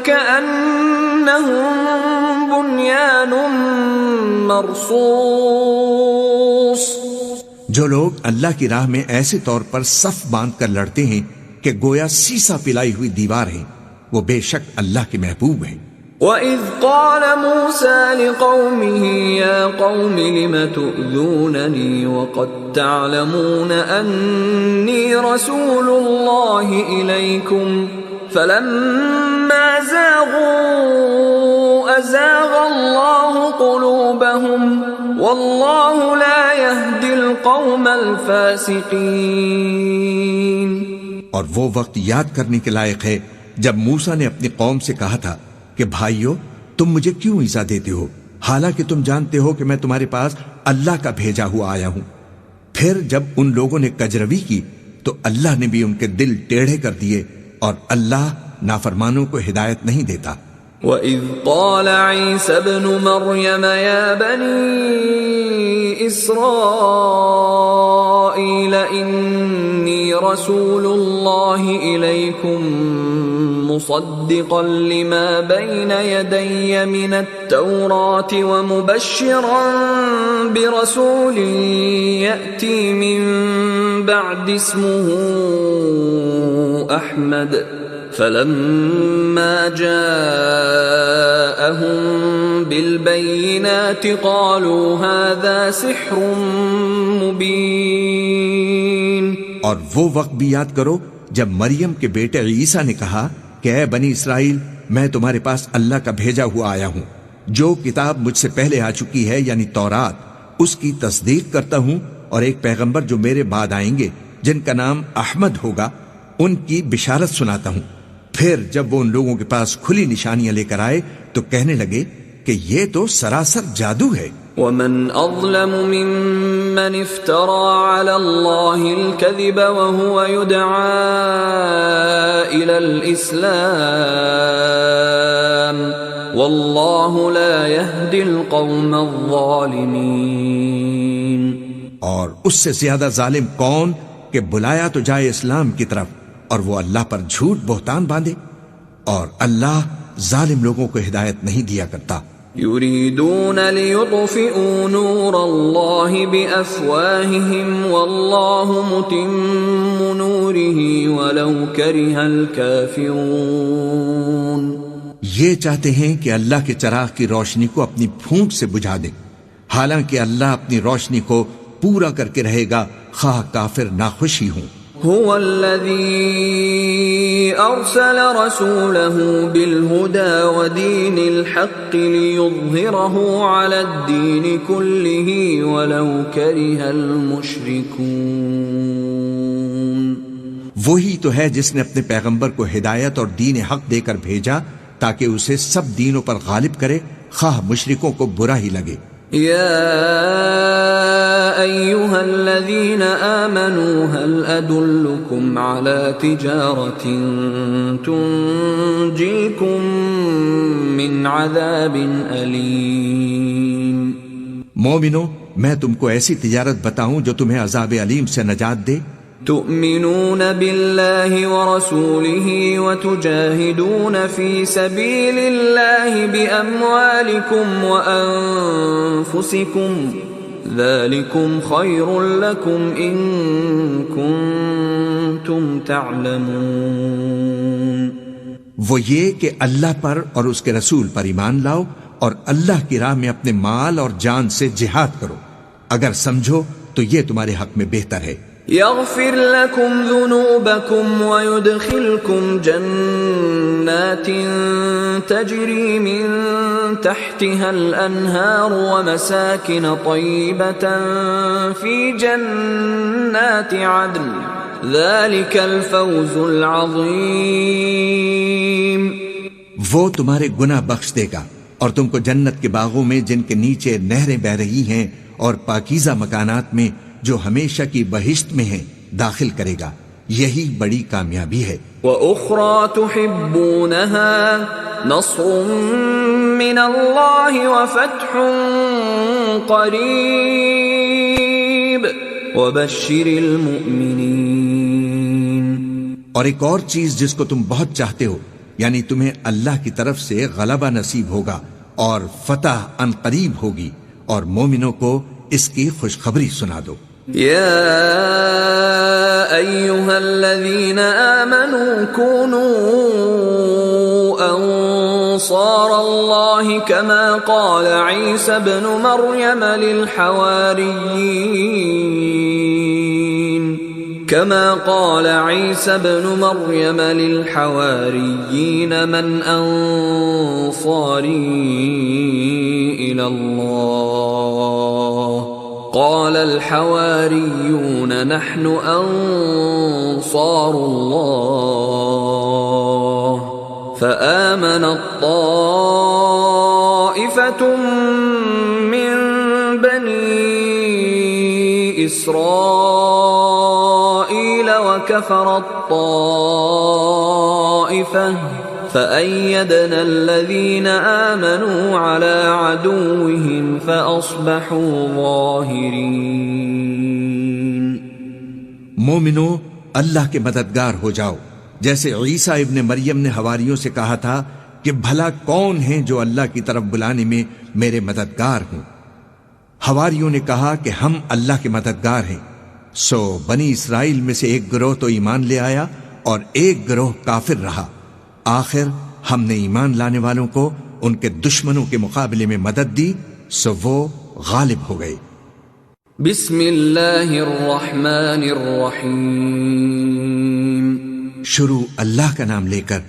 کأنہم بنیان مرصوص. جو لوگ اللہ کی راہ میں ایسے طور پر صف باندھ کر لڑتے ہیں کہ گویا سیسا پلائی ہوئی دیوار ہیں، وہ بے شک اللہ کے محبوب ہیں. وَإِذْ قَالَ مُوسَى لِقَوْمِهِ يَا قَوْمِ لِمَ تُؤْذُونَنِي وَقَدْ تَعْلَمُونَ أَنِّي رَسُولُ اللَّهِ إِلَيْكُمْ فَلَمَّا زَاغُوا أَزَاغَ اللَّهُ قُلُوبَهُمْ وَاللَّهُ لَا يَهْدِي الْقَوْمَ الْفَاسِقِينَ. اور وہ وقت یاد کرنے کے لائق ہے جب موسیٰ نے اپنی قوم سے کہا تھا کہ بھائیو، تم مجھے کیوں ایذا دیتے ہو حالانکہ تم جانتے ہو کہ میں تمہارے پاس اللہ کا بھیجا ہوا آیا ہوں. پھر جب ان لوگوں نے کجروی کی تو اللہ نے بھی ان کے دل ٹیڑھے کر دیے، اور اللہ نافرمانوں کو ہدایت نہیں دیتا. وَإِذْ قَالَ عِيسَى ابْنُ مَرْيَمَ يَا بَنِي إِسْرَائِيلَ إِنِّي رَسُولُ اللَّهِ إِلَيْكُمْ مُصَدِّقًا لِمَا بَيْنَ يَدَيَّ مِنَ التَّوْرَاةِ وَمُبَشِّرًا بِرَسُولٍ يَأْتِي مِن بَعْدِ اسْمُهُ أَحْمَدُ فَلَمَّا جَاءَهُم بِالْبَيِّنَاتِ قَالُوا هَذَا سِحْرٌ مُبِينٌ. اور وہ وقت بھی یاد کرو جب مریم کے بیٹے عیسیٰ نے کہا کہ اے بنی اسرائیل، میں تمہارے پاس اللہ کا بھیجا ہوا آیا ہوں. جو کتاب مجھ سے پہلے آ چکی ہے یعنی تورات، اس کی تصدیق کرتا ہوں، اور ایک پیغمبر جو میرے بعد آئیں گے جن کا نام احمد ہوگا، ان کی بشارت سناتا ہوں. پھر جب وہ ان لوگوں کے پاس کھلی نشانیاں لے کر آئے تو کہنے لگے کہ یہ تو سراسر جادو ہے. وَمَنْ أَظْلَمُ مِمَّنِ افْتَرَى عَلَى اللَّهِ الْكَذِبَ وَهُوَ يُدْعَى إِلَى الْإِسْلَامِ وَاللَّهُ لَا يَهْدِي الْقَوْمَ الظَّالِمِينَ. اور اس سے زیادہ ظالم کون کہ بلایا تو جائے اسلام کی طرف اور وہ اللہ پر جھوٹ بہتان باندھے، اور اللہ ظالم لوگوں کو ہدایت نہیں دیا کرتا. يريدون ليطفئوا نور الله بأفواههم والله متم نوره ولو كره الكافرون. یہ چاہتے ہیں کہ اللہ کے چراغ کی روشنی کو اپنی پھونک سے بجھا دے، حالانکہ اللہ اپنی روشنی کو پورا کر کے رہے گا خواہ کافر ناخوش ہی ہوں. هو الذي أرسل رسوله بالهدى ودين الحق ليظهره على الدين كله ولو كره المشركون. وہی تو ہے جس نے اپنے پیغمبر کو ہدایت اور دین حق دے کر بھیجا تاکہ اسے سب دینوں پر غالب کرے خواہ مشرکوں کو برا ہی لگے۔ يا أيها الذين آمنوا هل أدلكم على تجارة تنجيكم من عذاب أليم؟ مومنو، میں تم کو ایسی تجارت بتاؤں جو تمہیں عذاب علیم سے نجات دے؟ تؤمنون بالله ورسوله وتجاهدون في سبيل الله بأموالكم وأنفسكم ذلكم خير لكم إن كنتم تعلمون۔ وہ یہ کہ اللہ پر اور اس کے رسول پر ایمان لاؤ اور اللہ کی راہ میں اپنے مال اور جان سے جہاد کرو، اگر سمجھو تو یہ تمہارے حق میں بہتر ہے۔ يغفر لكم ذنوبكم ويدخلكم جنات تجري من تحتها الأنهار ومساكن طيبة في جنات عدن ذلك الفوز العظيم۔ وہ تمہارے گناہ بخش دے گا اور تم کو جنت کے باغوں میں جن کے نیچے نہریں بہ رہی ہیں اور پاکیزہ مکانات میں جو ہمیشہ کی بہشت میں ہیں داخل کرے گا، یہی بڑی کامیابی ہے۔ وَأُخْرَى تُحِبُّونَهَا نَصْرٌ مِّنَ اللَّهِ وَفَتْحٌ قَرِيبٌ وَبَشِّرِ الْمُؤْمِنِينَ۔ اور ایک اور چیز جس کو تم بہت چاہتے ہو، یعنی تمہیں اللہ کی طرف سے غلبہ نصیب ہوگا اور فتح ان قریب ہوگی، اور مومنوں کو اس کی خوشخبری سنا دو۔ يا أيها الذين آمنوا كونوا أنصار الله كما قال عيسى ابن مريم للحواريين من أنصاري إلى الله قال الحواريون نحن أنصار الله فآمنت طائفة من بني إسرائيل وكفرت طائفة فأيدنا الذين آمنوا على عدوهم فأصبحوا ظاهرين۔ مومنو، اللہ کے مددگار ہو جاؤ، جیسے عیسیٰ ابن مریم نے حواریوں سے کہا تھا کہ بھلا کون ہیں جو اللہ کی طرف بلانے میں میرے مددگار ہوں۔ حواریوں نے کہا کہ ہم اللہ کے مددگار ہیں، سو بنی اسرائیل میں سے ایک گروہ تو ایمان لے آیا اور ایک گروہ کافر رہا، آخر ہم نے ایمان لانے والوں کو ان کے دشمنوں کے مقابلے میں مدد دی، سو وہ غالب ہو گئے۔ بسم اللہ الرحمن الرحیم۔ شروع اللہ کا نام لے کر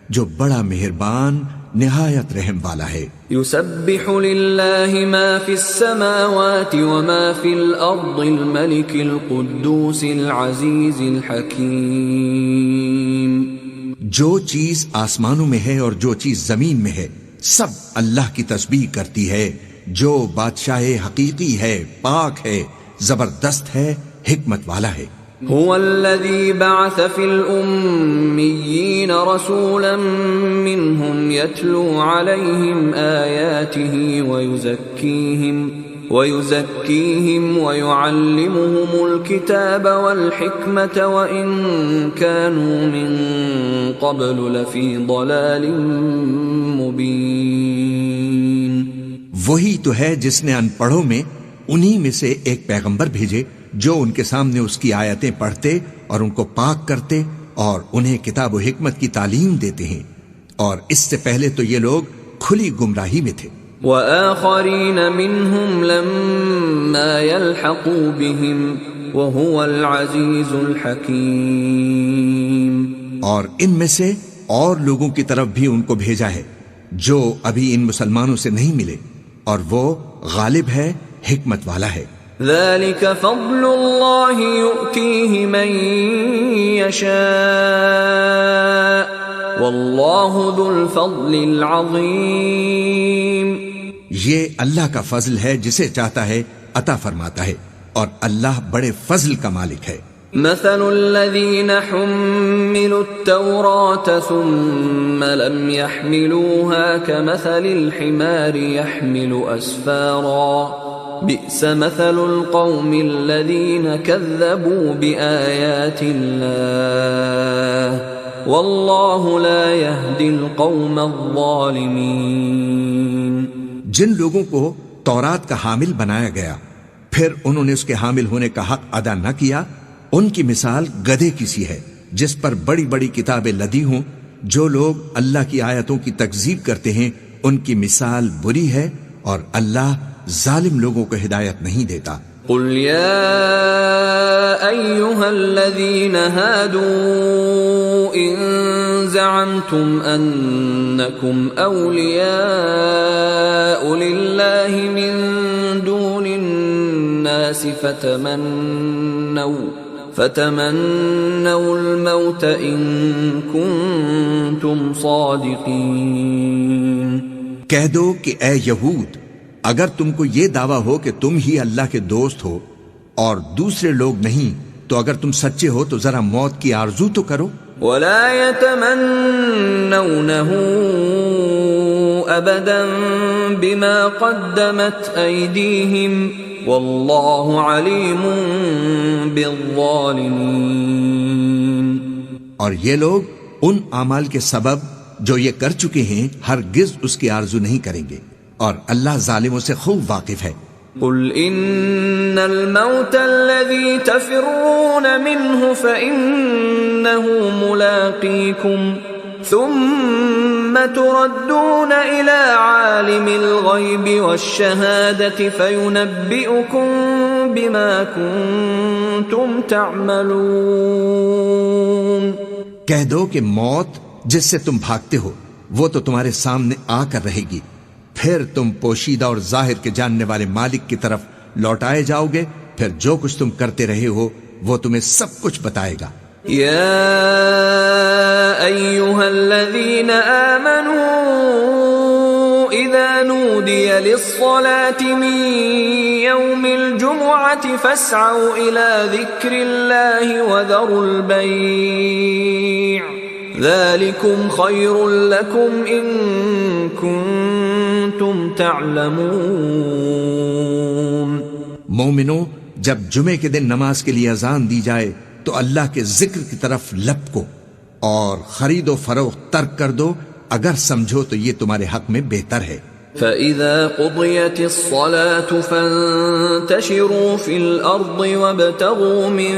جو بڑا مہربان نہایت رحم والا ہے۔ یسبح للہ ما فی السماوات وما فی الارض الملک القدوس العزیز الحکیم۔ جو چیز آسمانوں میں ہے اور جو چیز زمین میں ہے سب اللہ کی تسبیح کرتی ہے، جو بادشاہ حقیقی ہے، پاک ہے، زبردست ہے، حکمت والا ہے۔ هو الذي بعث في الأميين رسولا منهم يتلو عليهم آياته ويزكيهم ويعلمهم الكتاب والحكمة وإن كانوا من قبل لفي ضلال مبين۔ وہی تو ہے جس نے ان پڑھوں میں انہی میں سے ایک پیغمبر بھیجے جو ان کے سامنے اس کی آیتیں پڑھتے اور ان کو پاک کرتے اور انہیں کتاب و حکمت کی تعلیم دیتے ہیں، اور اس سے پہلے تو یہ لوگ کھلی گمراہی میں تھے۔ وآخرین منہم لما يلحقوا بهم وهو العزیز الحکیم۔ اور ان میں سے اور لوگوں کی طرف بھی ان کو بھیجا ہے جو ابھی ان مسلمانوں سے نہیں ملے، اور وہ غالب ہے، حکمت والا ہے۔ ذلك فضل الله يؤتيه من يشاء واللہ ذو الفضل العظیم. یہ اللہ کا فضل ہے، جسے چاہتا ہے عطا فرماتا ہے، اور اللہ بڑے فضل کا مالک ہے. مثل الذين حملوا التوراة ثم لم يحملوها كمثل الحمار يحمل أسفارا بئس مثل القوم الذين كذبوا بآيات الله والله لا يهدي القوم الظالمين. جن لوگوں کو تورات کا حامل بنایا گیا پھر انہوں نے اس کے حامل ہونے کا حق ادا نہ کیا، ان کی مثال گدھے کی سی ہے جس پر بڑی بڑی کتابیں لدی ہوں. جو لوگ اللہ کی آیتوں کی تکذیب کرتے ہیں ان کی مثال بری ہے، اور اللہ ظالم لوگوں کو ہدایت نہیں دیتا. قل يا أيها الذين هادوا إن زعمتم أنكم أولياء لله من دون الناس فتمنوا الموت إن كنتم صادقين. کہہ دو کہ اے یہود، اگر تم کو یہ دعویٰ ہو کہ تم ہی اللہ کے دوست ہو اور دوسرے لوگ نہیں، تو اگر تم سچے ہو تو ذرا موت کی آرزو تو کرو. ولا يتمنونه ابدا بما قدمت ايديهم والله عليم بالظالمين. اور یہ لوگ ان اعمال کے سبب جو یہ کر چکے ہیں ہرگز اس کی آرزو نہیں کریں گے، اور اللہ ظالموں سے خوب واقف ہے. قل ان الموت الذي تفرون منه فإنه ملاقيكم ثم تردون إلى عالم الغيب والشهادة فينبئكم بما كنتم تعملون. کہہ دو کہ موت جس سے تم بھاگتے ہو وہ تو تمہارے سامنے آ کر رہے گی، پھر تم پوشیدہ اور ظاہر کے جاننے والے مالک کی طرف لوٹائے جاؤ گے، پھر جو کچھ تم کرتے رہے ہو وہ تمہیں سب کچھ بتائے گا. یا ایھا الذین آمنوا اذا نودی للصلاة من یوم الجمعة فاسعوا الى ذکر اللہ وذروا البیع ذلكم خير لكم إن كنتم تعلمون. مومنو، جب جمعے کے دن نماز کے لیے اذان دی جائے تو اللہ کے ذکر کی طرف لپکو اور خرید و فروخت ترک کر دو اگر سمجھو تو یہ تمہارے حق میں بہتر ہے. فَإِذَا قُضِيَتِ الصَّلَاةُ فَانتَشِرُوا فِي الْأَرْضِ وَابْتَغُوا مِن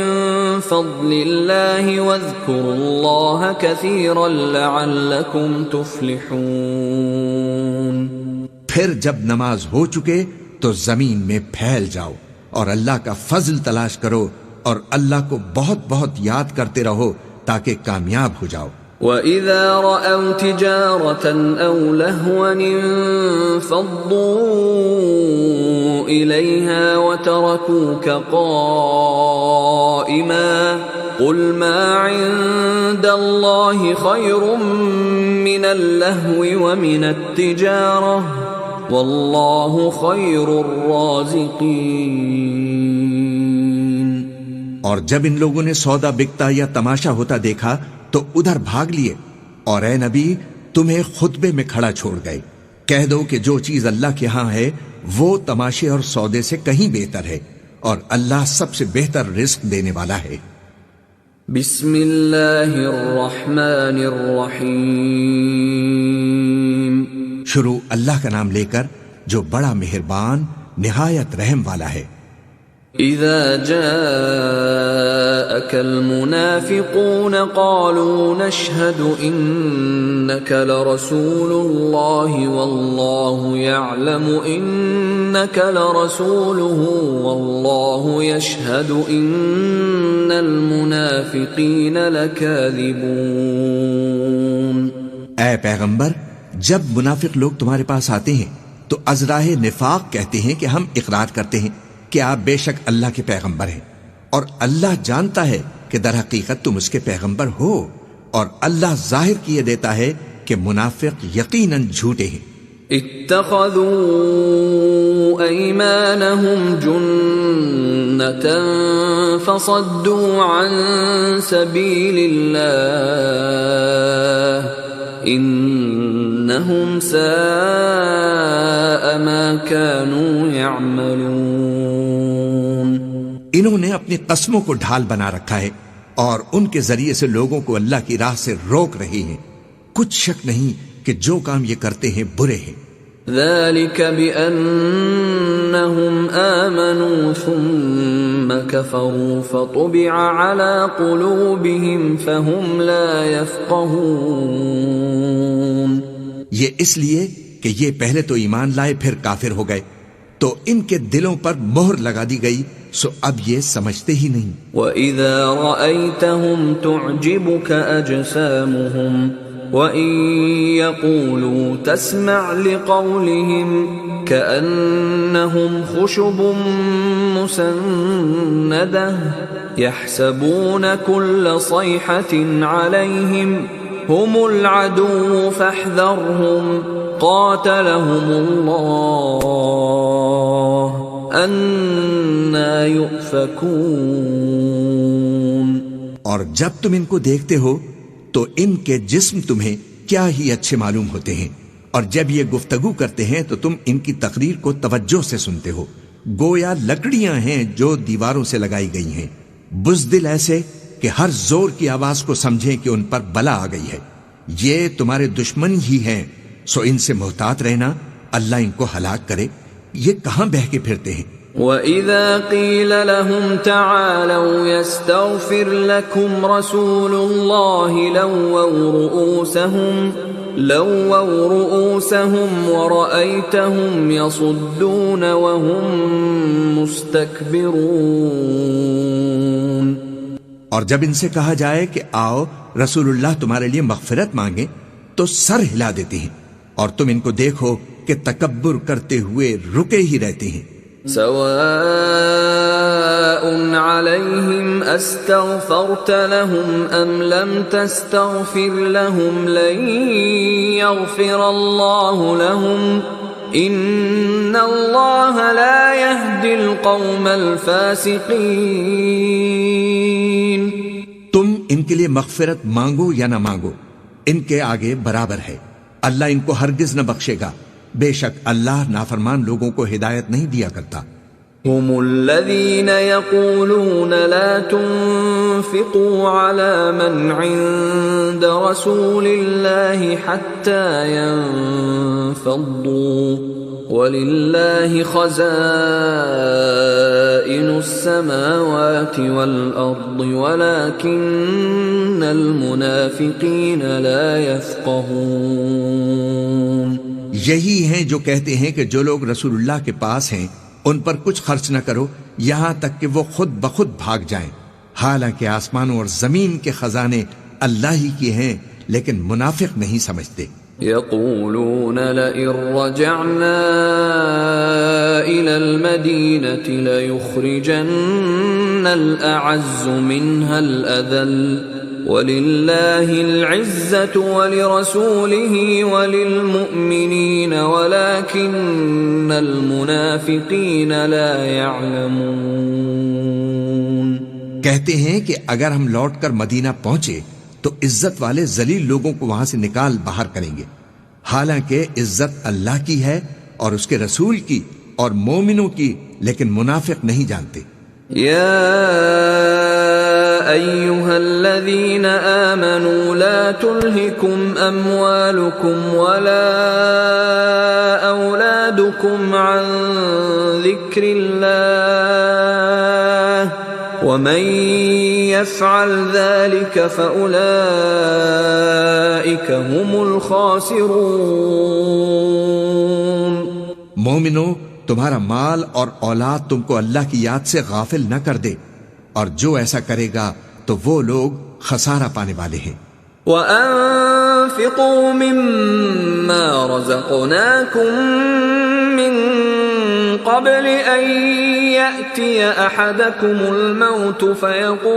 فَضْلِ اللَّهِ وَاذْكُرُوا اللَّهَ كَثِيرًا لَعَلَّكُمْ تُفْلِحُونَ. پھر جب نماز ہو چکے تو زمین میں پھیل جاؤ اور اللہ کا فضل تلاش کرو، اور اللہ کو بہت بہت یاد کرتے رہو تاکہ کامیاب ہو جاؤ. وَإِذَا رَأَوْا تِجَارَةً أَوْ لَهْوًا انفَضُّوا إِلَيْهَا وَتَرَكُوكَ قَائِمًا قُلْ مَا عِندَ اللَّهِ خَيْرٌ مِّنَ اللَّهْوِ وَمِنَ التِّجَارَةِ وَاللَّهُ خَيْرُ الرَّازِقِينَ. اور جب ان لوگوں نے سودا بکتا یا تماشا ہوتا دیکھا تو ادھر بھاگ لیے، اور اے نبی تمہیں خطبے میں کھڑا چھوڑ گئے. کہہ دو کہ جو چیز اللہ کے ہاں ہے وہ تماشے اور سودے سے کہیں بہتر ہے، اور اللہ سب سے بہتر رزق دینے والا ہے. بسم اللہ الرحمن الرحیم. شروع اللہ کا نام لے کر جو بڑا مہربان نہایت رحم والا ہے. اذا جاءك المنافقون قالوا نشهد انك لرسول الله والله يعلم انك لرسوله والله يشهد ان المنافقين لكاذبون. اے پیغمبر، جب منافق لوگ تمہارے پاس آتے ہیں تو ازراہ نفاق کہتے ہیں کہ ہم اقرار کرتے ہیں کہ آپ بے شک اللہ کے پیغمبر ہیں، اور اللہ جانتا ہے کہ در حقیقت تم اس کے پیغمبر ہو، اور اللہ ظاہر کیے دیتا ہے کہ منافق یقیناً جھوٹے ہیں. اتخذوا أيمانهم جنة فصدوا عن سبيل الله إنهم ساء ما كانوا يعملون. انہوں نے اپنی قسموں کو ڈھال بنا رکھا ہے اور ان کے ذریعے سے لوگوں کو اللہ کی راہ سے روک رہے ہیں. کچھ شک نہیں کہ جو کام یہ کرتے ہیں برے ہیں. ذلك بأنهم آمنوا ثم كفروا فطبع على قلوبهم فهم لا يفقهون. یہ اس لیے کہ یہ پہلے تو ایمان لائے پھر کافر ہو گئے تو ان کے دلوں پر مہر لگا دی گئی سو اب یہ سمجھتے ہی نہیں. وَإِذَا رَأَيْتَهُمْ تُعْجِبُكَ أَجْسَامُهُمْ وَإِن يَقُولُوا تَسْمَعْ لِقَوْلِهِمْ كَأَنَّهُمْ خُشُبٌ مُّسَنَّدَةٌ يَحْسَبُونَ كُلَّ صَيْحَةٍ عَلَيْهِمْ هُمُ الْعَدُوُّ فَاحْذَرْهُمْ قَاتَلَهُمُ اللَّهُ أَنَّىٰ يُؤْفَكُونَ. اور جب تم ان کو دیکھتے ہو تو ان کے جسم تمہیں کیا ہی اچھے معلوم ہوتے ہیں، اور جب یہ گفتگو کرتے ہیں تو تم ان کی تقریر کو توجہ سے سنتے ہو گویا لکڑیاں ہیں جو دیواروں سے لگائی گئی ہیں، بزدل ایسے کہ ہر زور کی آواز کو سمجھیں کہ ان پر بلا آ گئی ہے. یہ تمہارے دشمن ہی ہیں سو ان سے محتاط رہنا، اللہ ان کو ہلاک کرے. یہ کہاں بہہ کے پھرتے ہیں. وَإِذَا قِيلَ لَهُمْ تَعَالَوْا يَسْتَغْفِرْ لَكُمْ رَسُولُ اللَّهِ لَوَّوْا رُؤُوسَهُمْ وَرَأَيْتَهُمْ يَصُدُّونَ وَهُمْ مُسْتَكْبِرُونَ. اور جب ان سے کہا جائے کہ آؤ رسول اللہ تمہارے لیے مغفرت مانگے تو سر ہلا دیتے ہیں، اور تم ان کو دیکھو کہ تکبر کرتے ہوئے رکے ہی رہتے ہیں. سواء عليهم استغفرت لهم ام لم تستغفر لهم لن يغفر الله لهم ان الله لا يهدي القوم الفاسقين. تم ان کے لیے مغفرت مانگو یا نہ مانگو ان کے آگے برابر ہے، اللہ ان کو ہرگز نہ بخشے گا. بے شک اللہ نافرمان لوگوں کو ہدایت نہیں دیا کرتا. هم الذين يقولون لا تنفقوا على من عند رسول الله حتى ينفضوا ولله خزائن السماوات والأرض ولكن المنافقين لا يفقهون. یہی ہیں جو کہتے ہیں کہ جو لوگ رسول اللہ کے پاس ہیں ان پر کچھ خرچ نہ کرو یہاں تک کہ وہ خود بخود بھاگ جائیں، حالانکہ آسمانوں اور زمین کے خزانے اللہ ہی کے ہیں لیکن منافق نہیں سمجھتے. يقولون لئن رجعنا إلى المدينة ليخرجن الأعز منها الأذل وَلِلَّهِ الْعِزَّةُ وَلِرَسُولِهِ وَلِلْمُؤْمِنِينَ وَلَكِنَّ الْمُنَافِقِينَ لَا يَعْلَمُونَ. کہتے ہیں کہ اگر ہم لوٹ کر مدینہ پہنچے تو عزت والے ذلیل لوگوں کو وہاں سے نکال باہر کریں گے، حالانکہ عزت اللہ کی ہے اور اس کے رسول کی اور مومنوں کی، لیکن منافق نہیں جانتے. أيها الذين آمنوا لا تلهكم أموالكم ولا أولادكم عن ذكر الله ومن يفعل ذلك فأولئك هم الخاسرون. مومنو، تمہارا مال اور اولاد تم کو اللہ کی یاد سے غافل نہ کر دے، اور جو ایسا کرے گا تو وہ لوگ خسارہ پانے والے ہیں. وَأَنفِقُوا مِمَّا رَزَقْنَاكُم مِّن قَبْلِ أَن يَأْتِيَ أَحَدَكُمُ الْمَوْتُ فَيَقُولَ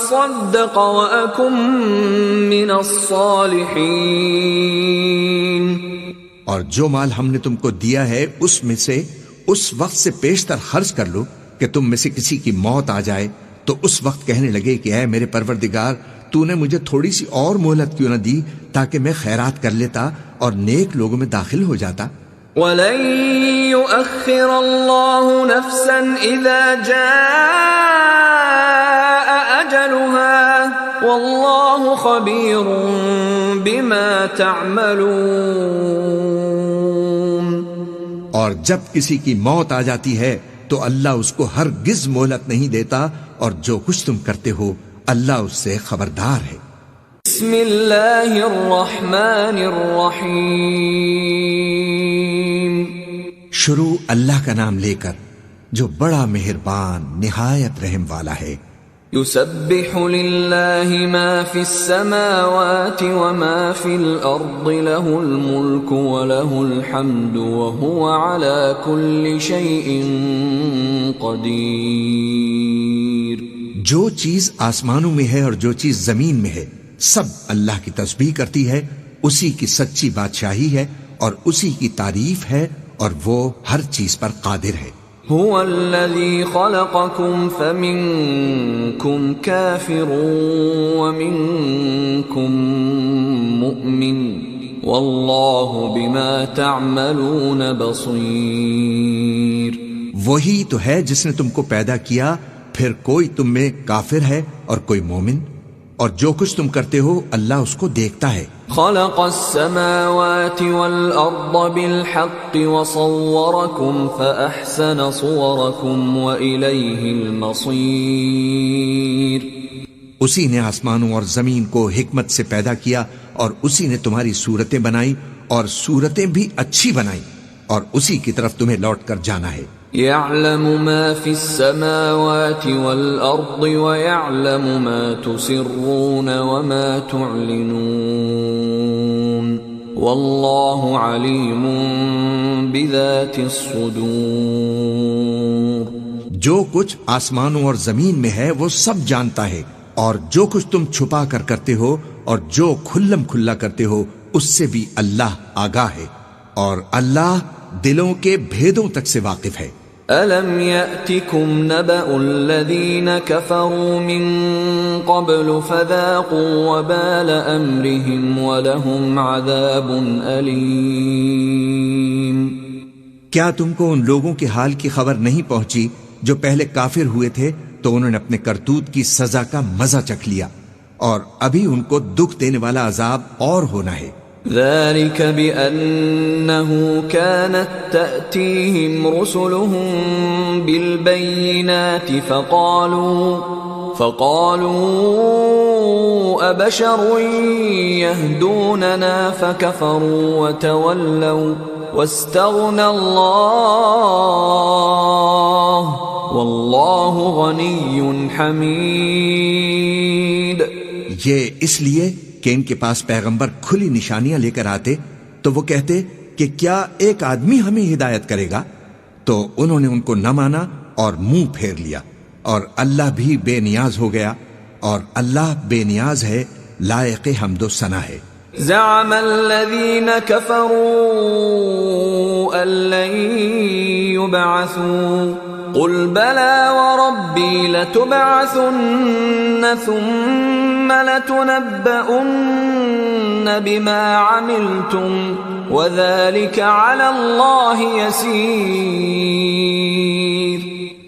فأصدق وأكن من الصالحين. اور جو مال ہم نے تم کو دیا ہے اس میں سے اس وقت سے پیشتر خرچ کر لو کہ تم میں سے کسی کی موت آ جائے تو اس وقت کہنے لگے کہ اے میرے پروردگار تو نے مجھے تھوڑی سی اور مہلت کیوں نہ دی تاکہ میں خیرات کر لیتا اور نیک لوگوں میں داخل ہو جاتا. وَلَن يُؤَخِّرَ اللَّهُ نَفْسًا إِذَا جَاءَ أَجَلُهَا وَاللَّهُ خَبِيرٌ بِمَا تَعْمَلُونَ. اور جب کسی کی موت آ جاتی ہے تو اللہ اس کو ہرگز مہلت نہیں دیتا اور جو کچھ تم کرتے ہو اللہ اس سے خبردار ہے. بسم اللہ الرحمن الرحیم. شروع اللہ کا نام لے کر جو بڑا مہربان نہایت رحم والا ہے. يسبح لله ما في السماوات وما في الأرض له الملك وله الحمد وهو على كل شيء قدير. جو چیز آسمانوں میں ہے اور جو چیز زمین میں ہے سب اللہ کی تسبیح کرتی ہے. اسی کی سچی بادشاہی ہے اور اسی کی تعریف ہے اور وہ ہر چیز پر قادر ہے. هو الذي خلقكم فمنكم كافر ومنكم مؤمن والله بما تعملون بصير. وہی تو ہے جس نے تم کو پیدا کیا پھر کوئی تم میں کافر ہے اور کوئی مومن اور جو کچھ تم کرتے ہو اللہ اس کو دیکھتا ہے. خلق السماوات والأرض بالحق وصوركم فأحسن صوركم وإليه المصير. اسی نے آسمانوں اور زمین کو حکمت سے پیدا کیا اور اسی نے تمہاری صورتیں بنائی اور صورتیں بھی اچھی بنائی اور اسی کی طرف تمہیں لوٹ کر جانا ہے. يعلم ما في السماوات والأرض ويعلم ما تسرون وما تعلنون والله عليم بذات الصدور. جو کچھ آسمانوں اور زمین میں ہے وہ سب جانتا ہے اور جو کچھ تم چھپا کر کرتے ہو اور جو کھلم کھلا کرتے ہو اس سے بھی اللہ آگاہ ہے اور اللہ دلوں کے بھیدوں تک سے واقف ہے. أَلَمْ يَأْتِكُمْ نَبَأُ الَّذِينَ كَفَرُوا مِن قَبْلُ فَذَاقُوا وَبَالَ أَمْرِهِمْ وَلَهُمْ عَذَابٌ أَلِيمٌ. کیا تم کو ان لوگوں کے حال کی خبر نہیں پہنچی جو پہلے کافر ہوئے تھے تو انہوں نے اپنے کرتوت کی سزا کا مزہ چکھ لیا اور ابھی ان کو دکھ دینے والا عذاب اور ہونا ہے. ذلك بأنه كانت تأتيهم رسلهم بالبينات فقالوا أبشر يهدوننا فكفروا وتولوا واستغنى الله والله غني حميد. یہ اس لیے کہ ان کے پاس پیغمبر کھلی نشانیاں لے کر آتے تو وہ کہتے کہ کیا ایک آدمی ہمیں ہدایت کرے گا تو انہوں نے ان کو نہ مانا اور منہ پھیر لیا اور اللہ بھی بے نیاز ہو گیا اور اللہ بے نیاز ہے لائق حمد و ثنا ہے. زعم الذين كفروا أن لن يبعثوا قل بلى وربي لتبعثن ثم لتنبؤن بما عملتم وذلك على الله يسير.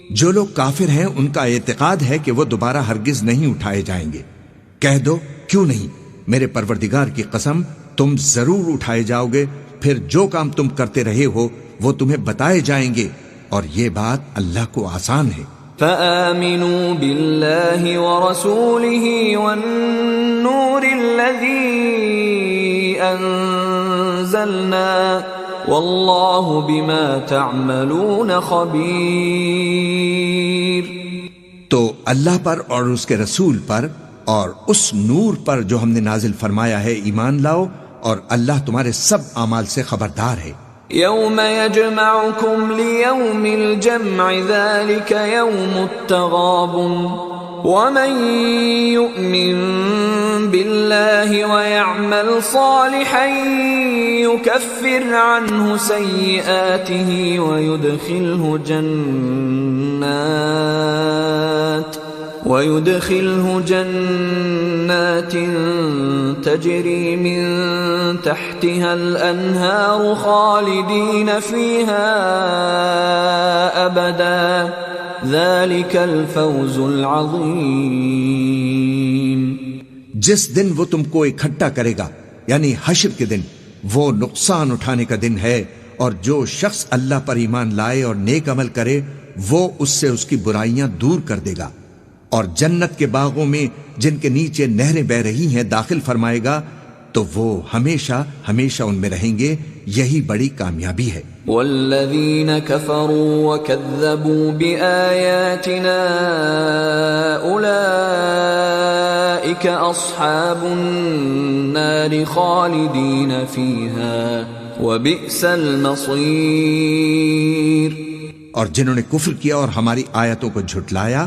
جو لوگ کافر ہیں ان کا اعتقاد ہے کہ وہ دوبارہ ہرگز نہیں اٹھائے جائیں گے. کہہ دو کیوں نہیں، میرے پروردگار کی قسم تم ضرور اٹھائے جاؤ گے، پھر جو کام تم کرتے رہے ہو وہ تمہیں بتائے جائیں گے اور یہ بات اللہ کو آسان ہے. فآمنوا بالله ورسوله والنور الذي أنزلنا والله بما تعملون خبير. تو اللہ پر اور اس کے رسول پر اور اس نور پر جو ہم نے نازل فرمایا ہے ایمان لاؤ اور اللہ تمہارے سب اعمال سے خبردار ہے. يوم يجمعكم ليوم الجمع ذلك يوم التغابن ومن يؤمن بالله ويعمل صالحا يكفر عنه سيئاته ويدخله جنات تجري من تحتها الأنهار خالدين فيها أبدا ذلك الفوز العظيم. جس دن وہ تم کو اکٹھا کرے گا یعنی حشر کے دن، وہ نقصان اٹھانے کا دن ہے، اور جو شخص اللہ پر ایمان لائے اور نیک عمل کرے وہ اس سے اس کی برائیاں دور کر دے گا، اور جنت کے باغوں میں جن کے نیچے نہریں بہ رہی ہیں داخل فرمائے گا، تو وہ ہمیشہ ہمیشہ ان میں رہیں گے، یہی بڑی کامیابی ہے. والذین کفروا وکذبوا بآیاتنا اولئک اصحاب النار خالدین فیہا وبئس المصیر. اور جنہوں نے کفر کیا اور ہماری آیتوں کو جھٹلایا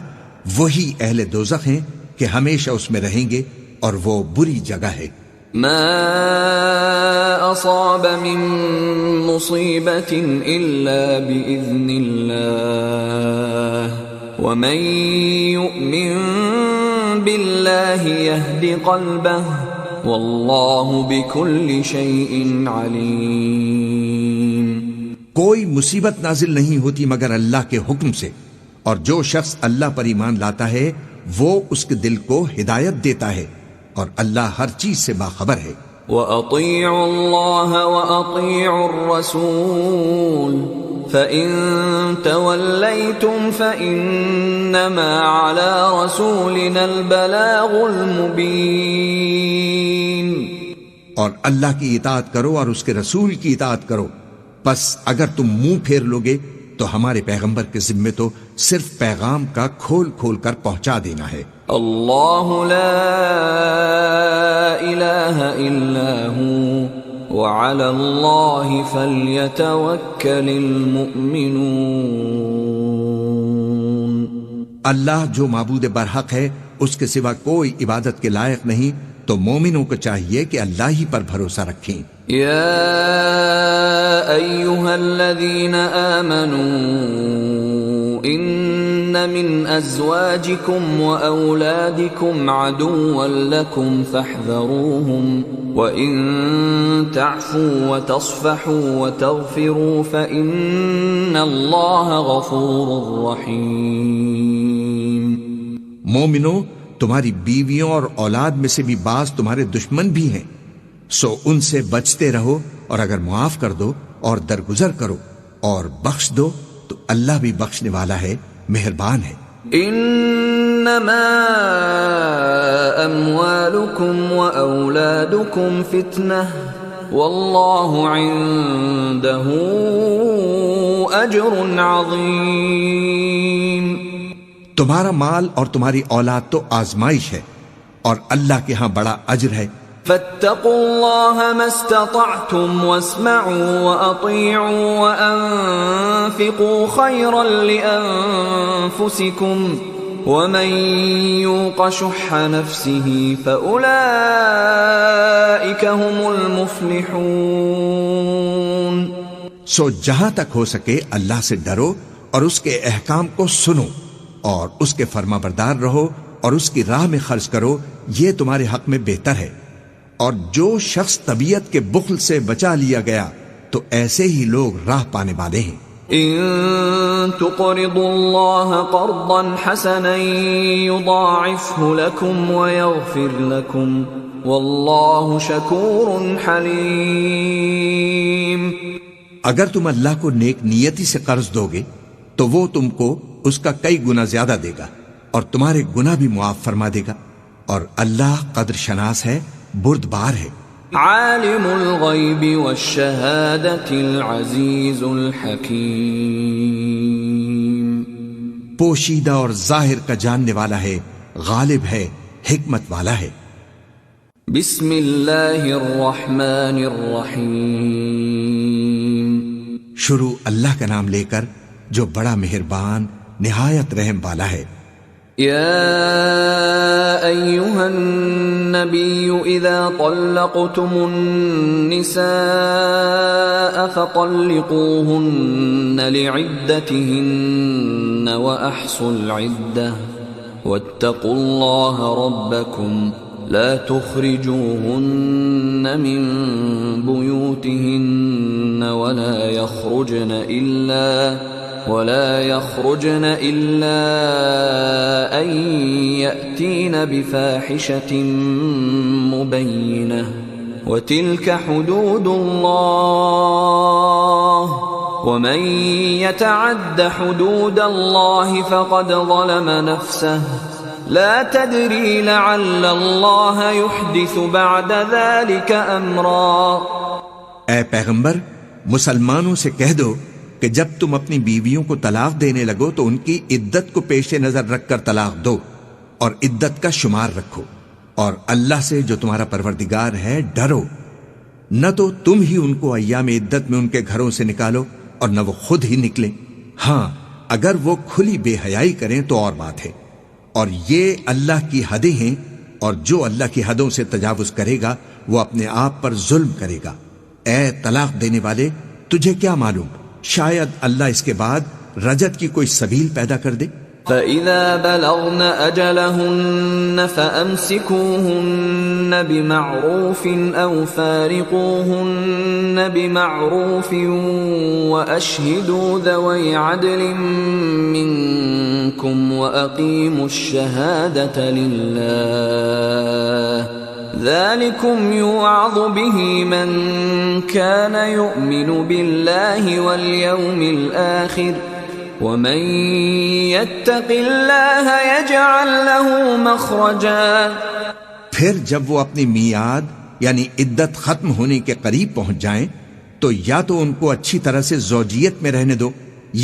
وہی اہل دوزخ ہیں کہ ہمیشہ اس میں رہیں گے، اور وہ بری جگہ ہے. ما اصاب من مصیبت الا باذن اللہ ومن یؤمن باللہ یہد قلبہ واللہ بکل شیء علیم. کوئی مصیبت نازل نہیں ہوتی مگر اللہ کے حکم سے، اور جو شخص اللہ پر ایمان لاتا ہے وہ اس کے دل کو ہدایت دیتا ہے، اور اللہ ہر چیز سے باخبر ہے. وَأَطِيعُوا اللَّهَ وَأَطِيعُوا الرَّسُولَ فَإِن تَوَلَّيْتُمْ فَإِنَّمَا عَلَى رَسُولِنَا الْبَلَاغُ الْمُبِينُ. اور اللہ کی اطاعت کرو اور اس کے رسول کی اطاعت کرو، پس اگر تم منہ پھیر لوگے تو ہمارے پیغمبر کے ذمے تو صرف پیغام کا کھول کھول کر پہنچا دینا ہے. اللہ لا الہ الا ہو وعلی اللہ فلیتوکل المؤمنون. اللہ جو معبود برحق ہے اس کے سوا کوئی عبادت کے لائق نہیں، تو مومنوں کو چاہیے کہ اللہ ہی پر بھروسہ رکھیں. یا ایھا الذین آمنوا ان من ازواجکم واولادکم عدوا لکم فاحذروہم وان تعفوا وتصفحوا وتغفروا فإن اللہ غفور رحیم. مومنو، تمہاری بیویوں اور اولاد میں سے بھی بعض تمہارے دشمن بھی ہیں، سو ان سے بچتے رہو، اور اگر معاف کر دو اور درگزر کرو اور بخش دو تو اللہ بھی بخشنے والا ہے، مہربان ہے. انما اموالکم واولادکم فتنہ واللہ عنده اجر عظیم. تمہارا مال اور تمہاری اولاد تو آزمائش ہے، اور اللہ کے ہاں بڑا اجر ہے. فاتقوا اللہ ما استطعتم واسمعوا واطیعوا وانفقوا خیرا لانفسکم ومن یوق شح نفسه فاولئک هم المفلحون. سو جہاں تک ہو سکے اللہ سے ڈرو اور اس کے احکام کو سنو، اور اس کے فرما بردار رہو، اور اس کی راہ میں خرچ کرو، یہ تمہارے حق میں بہتر ہے. اور جو شخص طبیعت کے بخل سے بچا لیا گیا تو ایسے ہی لوگ راہ پانے والے ہیں. ان تقرضوا اللہ قرضا حسنا یضاعفه لکم ویغفر لکم واللہ شکور حلیم. اگر تم اللہ کو نیک نیتی سے قرض دو گے تو وہ تم کو اس کا کئی گنا زیادہ دے گا، اور تمہارے گناہ بھی معاف فرما دے گا، اور اللہ قدر شناس ہے، بردبار ہے. عالم الغیب والشہادۃ العزیز الحکیم. پوشیدہ اور ظاہر کا جاننے والا ہے، غالب ہے، حکمت والا ہے. بسم اللہ الرحمن الرحیم. شروع اللہ کا نام لے کر جو بڑا مہربان نہایت رحم والا ہے. يا أيها النبي إذا طلقتم النساء فطلقوهن لعدتهن وأحصوا العدة واتقوا الله ربكم لا تخرجوهن من بيوتهن ولا يخرجن إلا أن يأتين بفاحشة مبينة وتلك حدود الله ومن يتعد حدود الله فقد ظلم نفسه لا تدري لعل الله يحدث بعد ذلك أمرا۔ اے پیغمبر، مسلمانوں سے کہہ دو کہ جب تم اپنی بیویوں کو طلاق دینے لگو تو ان کی عدت کو پیش نظر رکھ کر طلاق دو اور عدت کا شمار رکھو، اور اللہ سے جو تمہارا پروردگار ہے ڈرو۔ نہ تو تم ہی ان کو ایام عدت میں ان کے گھروں سے نکالو اور نہ وہ خود ہی نکلیں، ہاں اگر وہ کھلی بے حیائی کریں تو اور بات ہے، اور یہ اللہ کی حدیں ہیں، اور جو اللہ کی حدوں سے تجاوز کرے گا وہ اپنے آپ پر ظلم کرے گا۔ اے طلاق دینے والے، تجھے کیا معلوم، شاید اللہ اس کے بعد رجعت کی کوئی سبیل پیدا کر دے۔ فَإِذَا بَلَغْنَ أَجَلَهُنَّ فَأَمْسِكُوهُنَّ بِمَعْرُوفٍ أَوْ فَارِقُوهُنَّ بِمَعْرُوفٍ وَأَشْهِدُوا ذَوَيْ عَدْلٍ مِّنكُمْ وَأَقِيمُوا الشَّهَادَةَ لِلَّهِ ذَلِكُمْ يُوعَظُ بِهِ مَنْ كَانَ يُؤْمِنُ بِاللَّهِ وَالْيَوْمِ الْآخِرِ وَمَن يَتَّقِ اللَّهَ يَجْعَل لَّهُ مَخْرَجًا۔ پھر جب وہ اپنی میعاد یعنی عدت ختم ہونے کے قریب پہنچ جائیں تو یا تو ان کو اچھی طرح سے زوجیت میں رہنے دو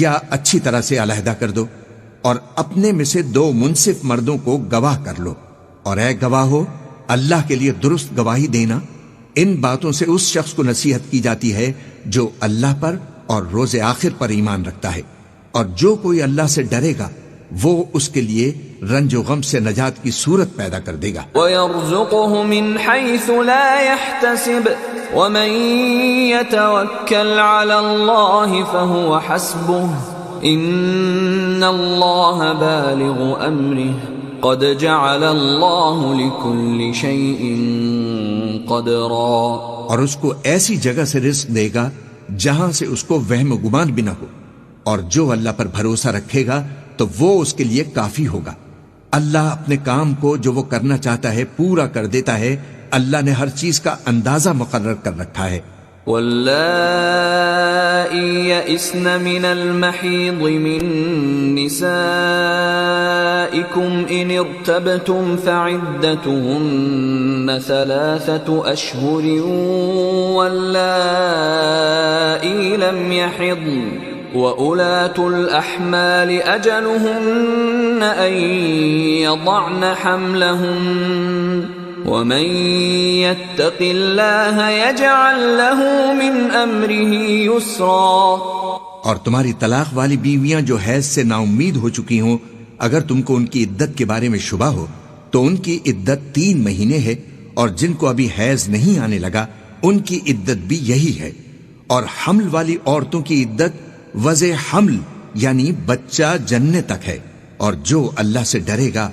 یا اچھی طرح سے علیحدہ کر دو، اور اپنے میں سے 2 منصف مردوں کو گواہ کر لو، اور اے گواہو اللہ کے لیے درست گواہی دینا۔ ان باتوں سے اس شخص کو نصیحت کی جاتی ہے جو اللہ پر اور روز آخر پر ایمان رکھتا ہے، اور جو کوئی اللہ سے ڈرے گا وہ اس کے لیے رنج و غم سے نجات کی صورت پیدا کر دے گا۔ وَيَرْزُقُهُ مِنْ حَيْثُ لَا يَحْتَسِبُ وَمَن يَتَوَكَّلْ عَلَى اللَّهِ فَهُوَ حَسْبُهُ إِنَّ اللَّهَ بَالِغُ أَمْرِهِ قَدْ جَعَلَ اللَّهُ لِكُلِّ شَيْءٍ قَدْرًا۔ اور اس کو ایسی جگہ سے رزق دے گا جہاں سے اس کو وہم و گمان بھی نہ ہو، اور جو اللہ پر بھروسہ رکھے گا تو وہ اس کے لیے کافی ہوگا۔ اللہ اپنے کام کو جو وہ کرنا چاہتا ہے پورا کر دیتا ہے، اللہ نے ہر چیز کا اندازہ مقرر کر رکھا ہے۔ واللائي يئسن من المحيض من نسائكم إن ارتبتم فعدتهن 3 أشهر واللائي لم يحضن وَأُولَاتُ الْأَحْمَالِ أَجَلُهُنَّ أَن يَضَعْنَ حَمْلَهُنَّ وَمَن يَتَّقِ اللَّهَ يَجْعَل لَّهُ مِنْ أَمْرِهِ يُسْرًا۔ اور تمہاری طلاق والی بیویاں جو حیض سے نا امید ہو چکی ہوں، اگر تم کو ان کی عدت کے بارے میں شبہ ہو تو ان کی عدت 3 مہینے ہے، اور جن کو ابھی حیض نہیں آنے لگا ان کی عدت بھی یہی ہے، اور حمل والی عورتوں کی عدت وضع حمل یعنی بچہ جننے تک ہے، اور جو اللہ سے ڈرے گا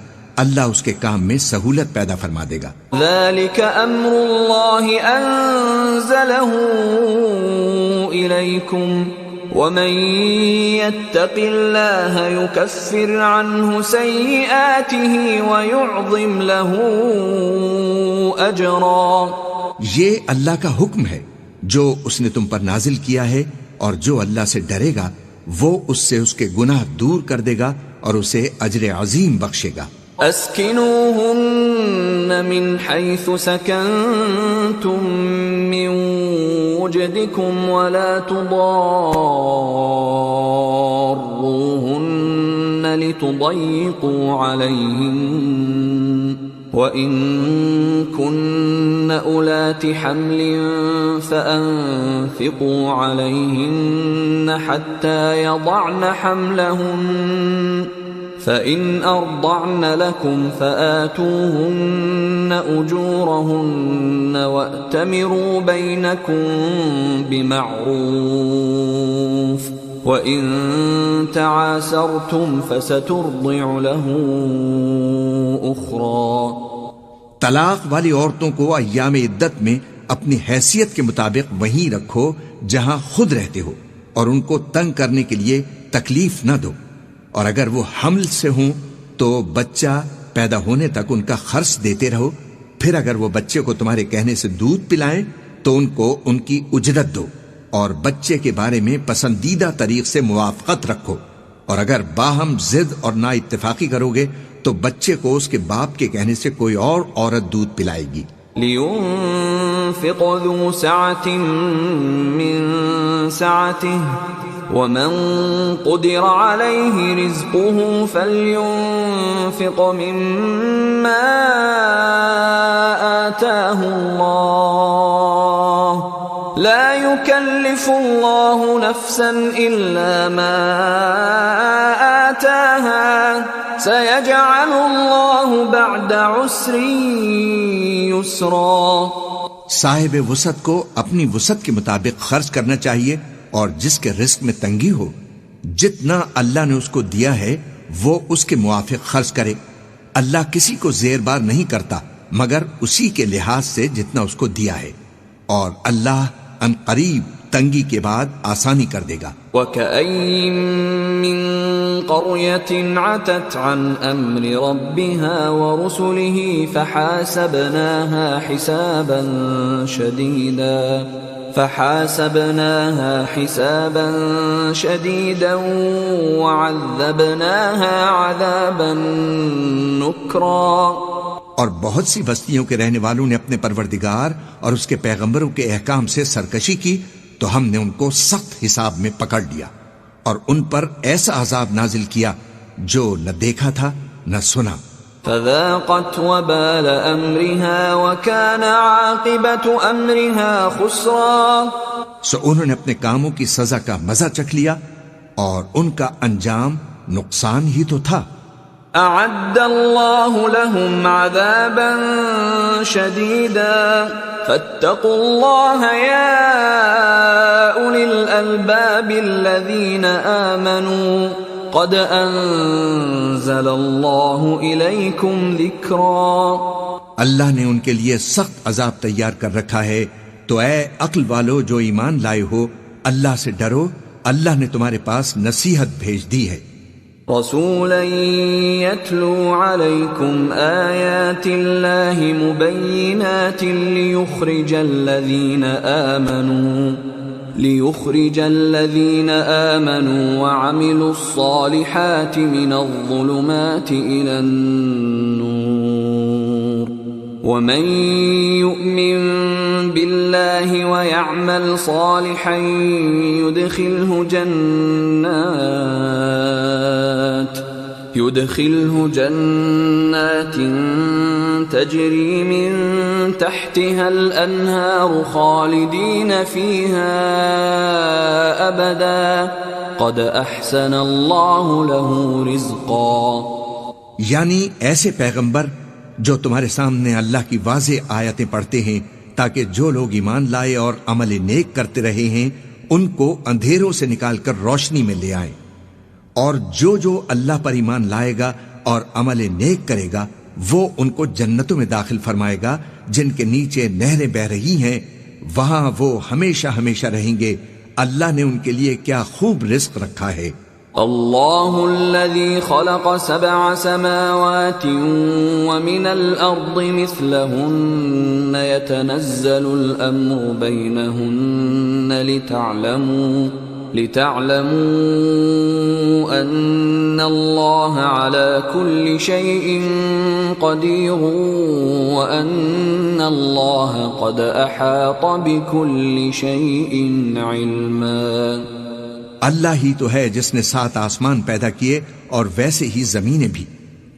اللہ اس کے کام میں سہولت پیدا فرما دے گا۔ ذَلِكَ أَمْرُ اللَّهِ أَنزَلَهُ إِلَيْكُمْ وَمَن يَتَّقِ اللَّهَ يُكَفِّرْ عَنْهُ سَيِّئَاتِهِ وَيُعْظِمْ لَهُ أَجْرًا۔ یہ اللہ کا حکم ہے جو اس نے تم پر نازل کیا ہے، اور جو اللہ سے ڈرے گا وہ اس سے اس کے گناہ دور کر دے گا اور اسے اجر عظیم بخشے گا۔ اسکنوہن من حیث سکنتم من وجدکم ولا تضاروہن لتضیقوا علیہن وَإِن كُنَّ أُولَاتِ حَمْلٍ فَأَنفِقُوا عَلَيْهِنَّ حَتَّى يَضَعْنَ حَمْلَهُنَّ فإن أرضعن لكم فآتوهن أجورهن وأتمروا بينكم بمعروف وإن تعاسرتم فسترضع له أخرى. طلاق والی عورتوں کو ایام عدت میں اپنی حیثیت کے مطابق وہیں رکھو جہاں خود رہتے ہو، اور ان کو تنگ کرنے کے لیے تکلیف نہ دو، اور اگر وہ حمل سے ہوں تو بچہ پیدا ہونے تک ان کا خرچ دیتے رہو، پھر اگر وہ بچے کو تمہارے کہنے سے دودھ پلائیں تو ان کو ان کی اجرت دو، اور بچے کے بارے میں پسندیدہ طریق سے موافقت رکھو، اور اگر باہم ضد اور نا اتفاقی کرو گے تو بچے کو اس کے باپ کے کہنے سے کوئی اور عورت دودھ پلائے گی. لِيُنْفِقْ ذُو سَعَةٍ مِّن سَعَتِهِ وَمَن قُدِرَ عَلَيْهِ رِزْقُهُ فَلْيُنْفِقْ مِمَّا آتَاهُ اللَّهُ لَا يُكَلِّفُ اللَّهُ نَفْسًا إِلَّا مَا آتَاهَا سَيَجْعَلُ اللَّهُ بَعْدَ عُسْرٍ يُسْرًا. صاحب وسعت کو اپنی وسعت کے مطابق خرچ کرنا چاہیے، اور جس کے رزق میں تنگی ہو جتنا اللہ نے اس کو دیا ہے وہ اس کے موافق خرچ کرے. اللہ کسی کو زیر بار نہیں کرتا مگر اسی کے لحاظ سے جتنا اس کو دیا ہے، اور اللہ ان قریب تنگی کے بعد آسانی کر دے گا. وَكَأَيٍّ مِّن قَرْيَةٍ عَتَتْ عَنْ أَمْرِ رَبِّهَا وَرُسُلِهِ فَحَاسَبْنَاهَا حِسَابًا شَدِيدًا وَعَذَّبْنَاهَا عَذَابًا نُكْرًا. اور بہت سی بستیوں کے رہنے والوں نے اپنے پروردگار اور اس کے پیغمبروں کے احکام سے سرکشی کی تو ہم نے ان کو سخت حساب میں پکڑ لیا، اور ان پر ایسا عذاب نازل کیا جو نہ دیکھا تھا نہ سنا. فذاقت وبال امرها وكان عاقبة امرها خسرا. سو انہوں نے اپنے کاموں کی سزا کا مزہ چکھ لیا اور ان کا انجام نقصان ہی تو تھا. اعد اللہ لهم عذابا شدیدا فاتقوا اللہ یا اولی الالباب الذین آمنوا قد انزل اللہ الیکم ذکرا. اللہ نے ان کے لیے سخت عذاب تیار کر رکھا ہے، تو اے عقل والو جو ایمان لائے ہو اللہ سے ڈرو، اللہ نے تمہارے پاس نصیحت بھیج دی ہے. رسولا يتلو عليكم آيات الله مبينات ليخرج الذين آمنوا وعملوا الصالحات من الظلمات إلى النور ومن يؤمن بالله ويعمل صالحا يدخله جنات تجري من تحتها الأنهار خالدين فيها أبدا قد أحسن الله له رزقا. یعنی ایسے پیغمبر جو تمہارے سامنے اللہ کی واضح آیتیں پڑھتے ہیں تاکہ جو لوگ ایمان لائے اور عمل نیک کرتے رہے ہیں ان کو اندھیروں سے نکال کر روشنی میں لے آئیں، اور جو اللہ پر ایمان لائے گا اور عمل نیک کرے گا وہ ان کو جنتوں میں داخل فرمائے گا جن کے نیچے نہریں بہ رہی ہیں، وہاں وہ ہمیشہ ہمیشہ رہیں گے. اللہ نے ان کے لیے کیا خوب رزق رکھا ہے. اللہ الذي خلق 7 سماوات ومن الأرض مثلهن يتنزل الأمر بينهن لتعلموا أن الله على كل شيء قدير وأن الله قد أحاط بكل شيء علما. اللہ ہی تو ہے جس نے 7 آسمان پیدا کیے اور ویسے ہی زمینیں بھی،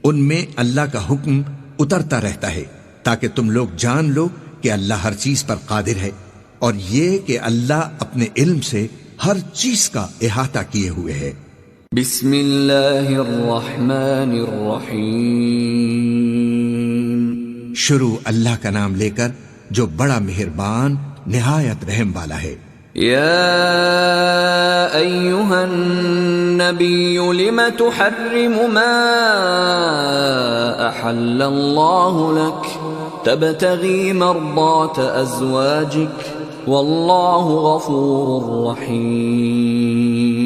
ان میں اللہ کا حکم اترتا رہتا ہے تاکہ تم لوگ جان لو کہ اللہ ہر چیز پر قادر ہے، اور یہ کہ اللہ اپنے علم سے ہر چیز کا احاطہ کیے ہوئے ہے. بسم اللہ الرحمن الرحیم شروع اللہ کا نام لے کر جو بڑا مہربان نہایت رحم والا ہے۔ یا ایہا النبی لم تحرم ما احل اللہ لک تبتغی مرضات ازواجک واللہ غفور رحیم۔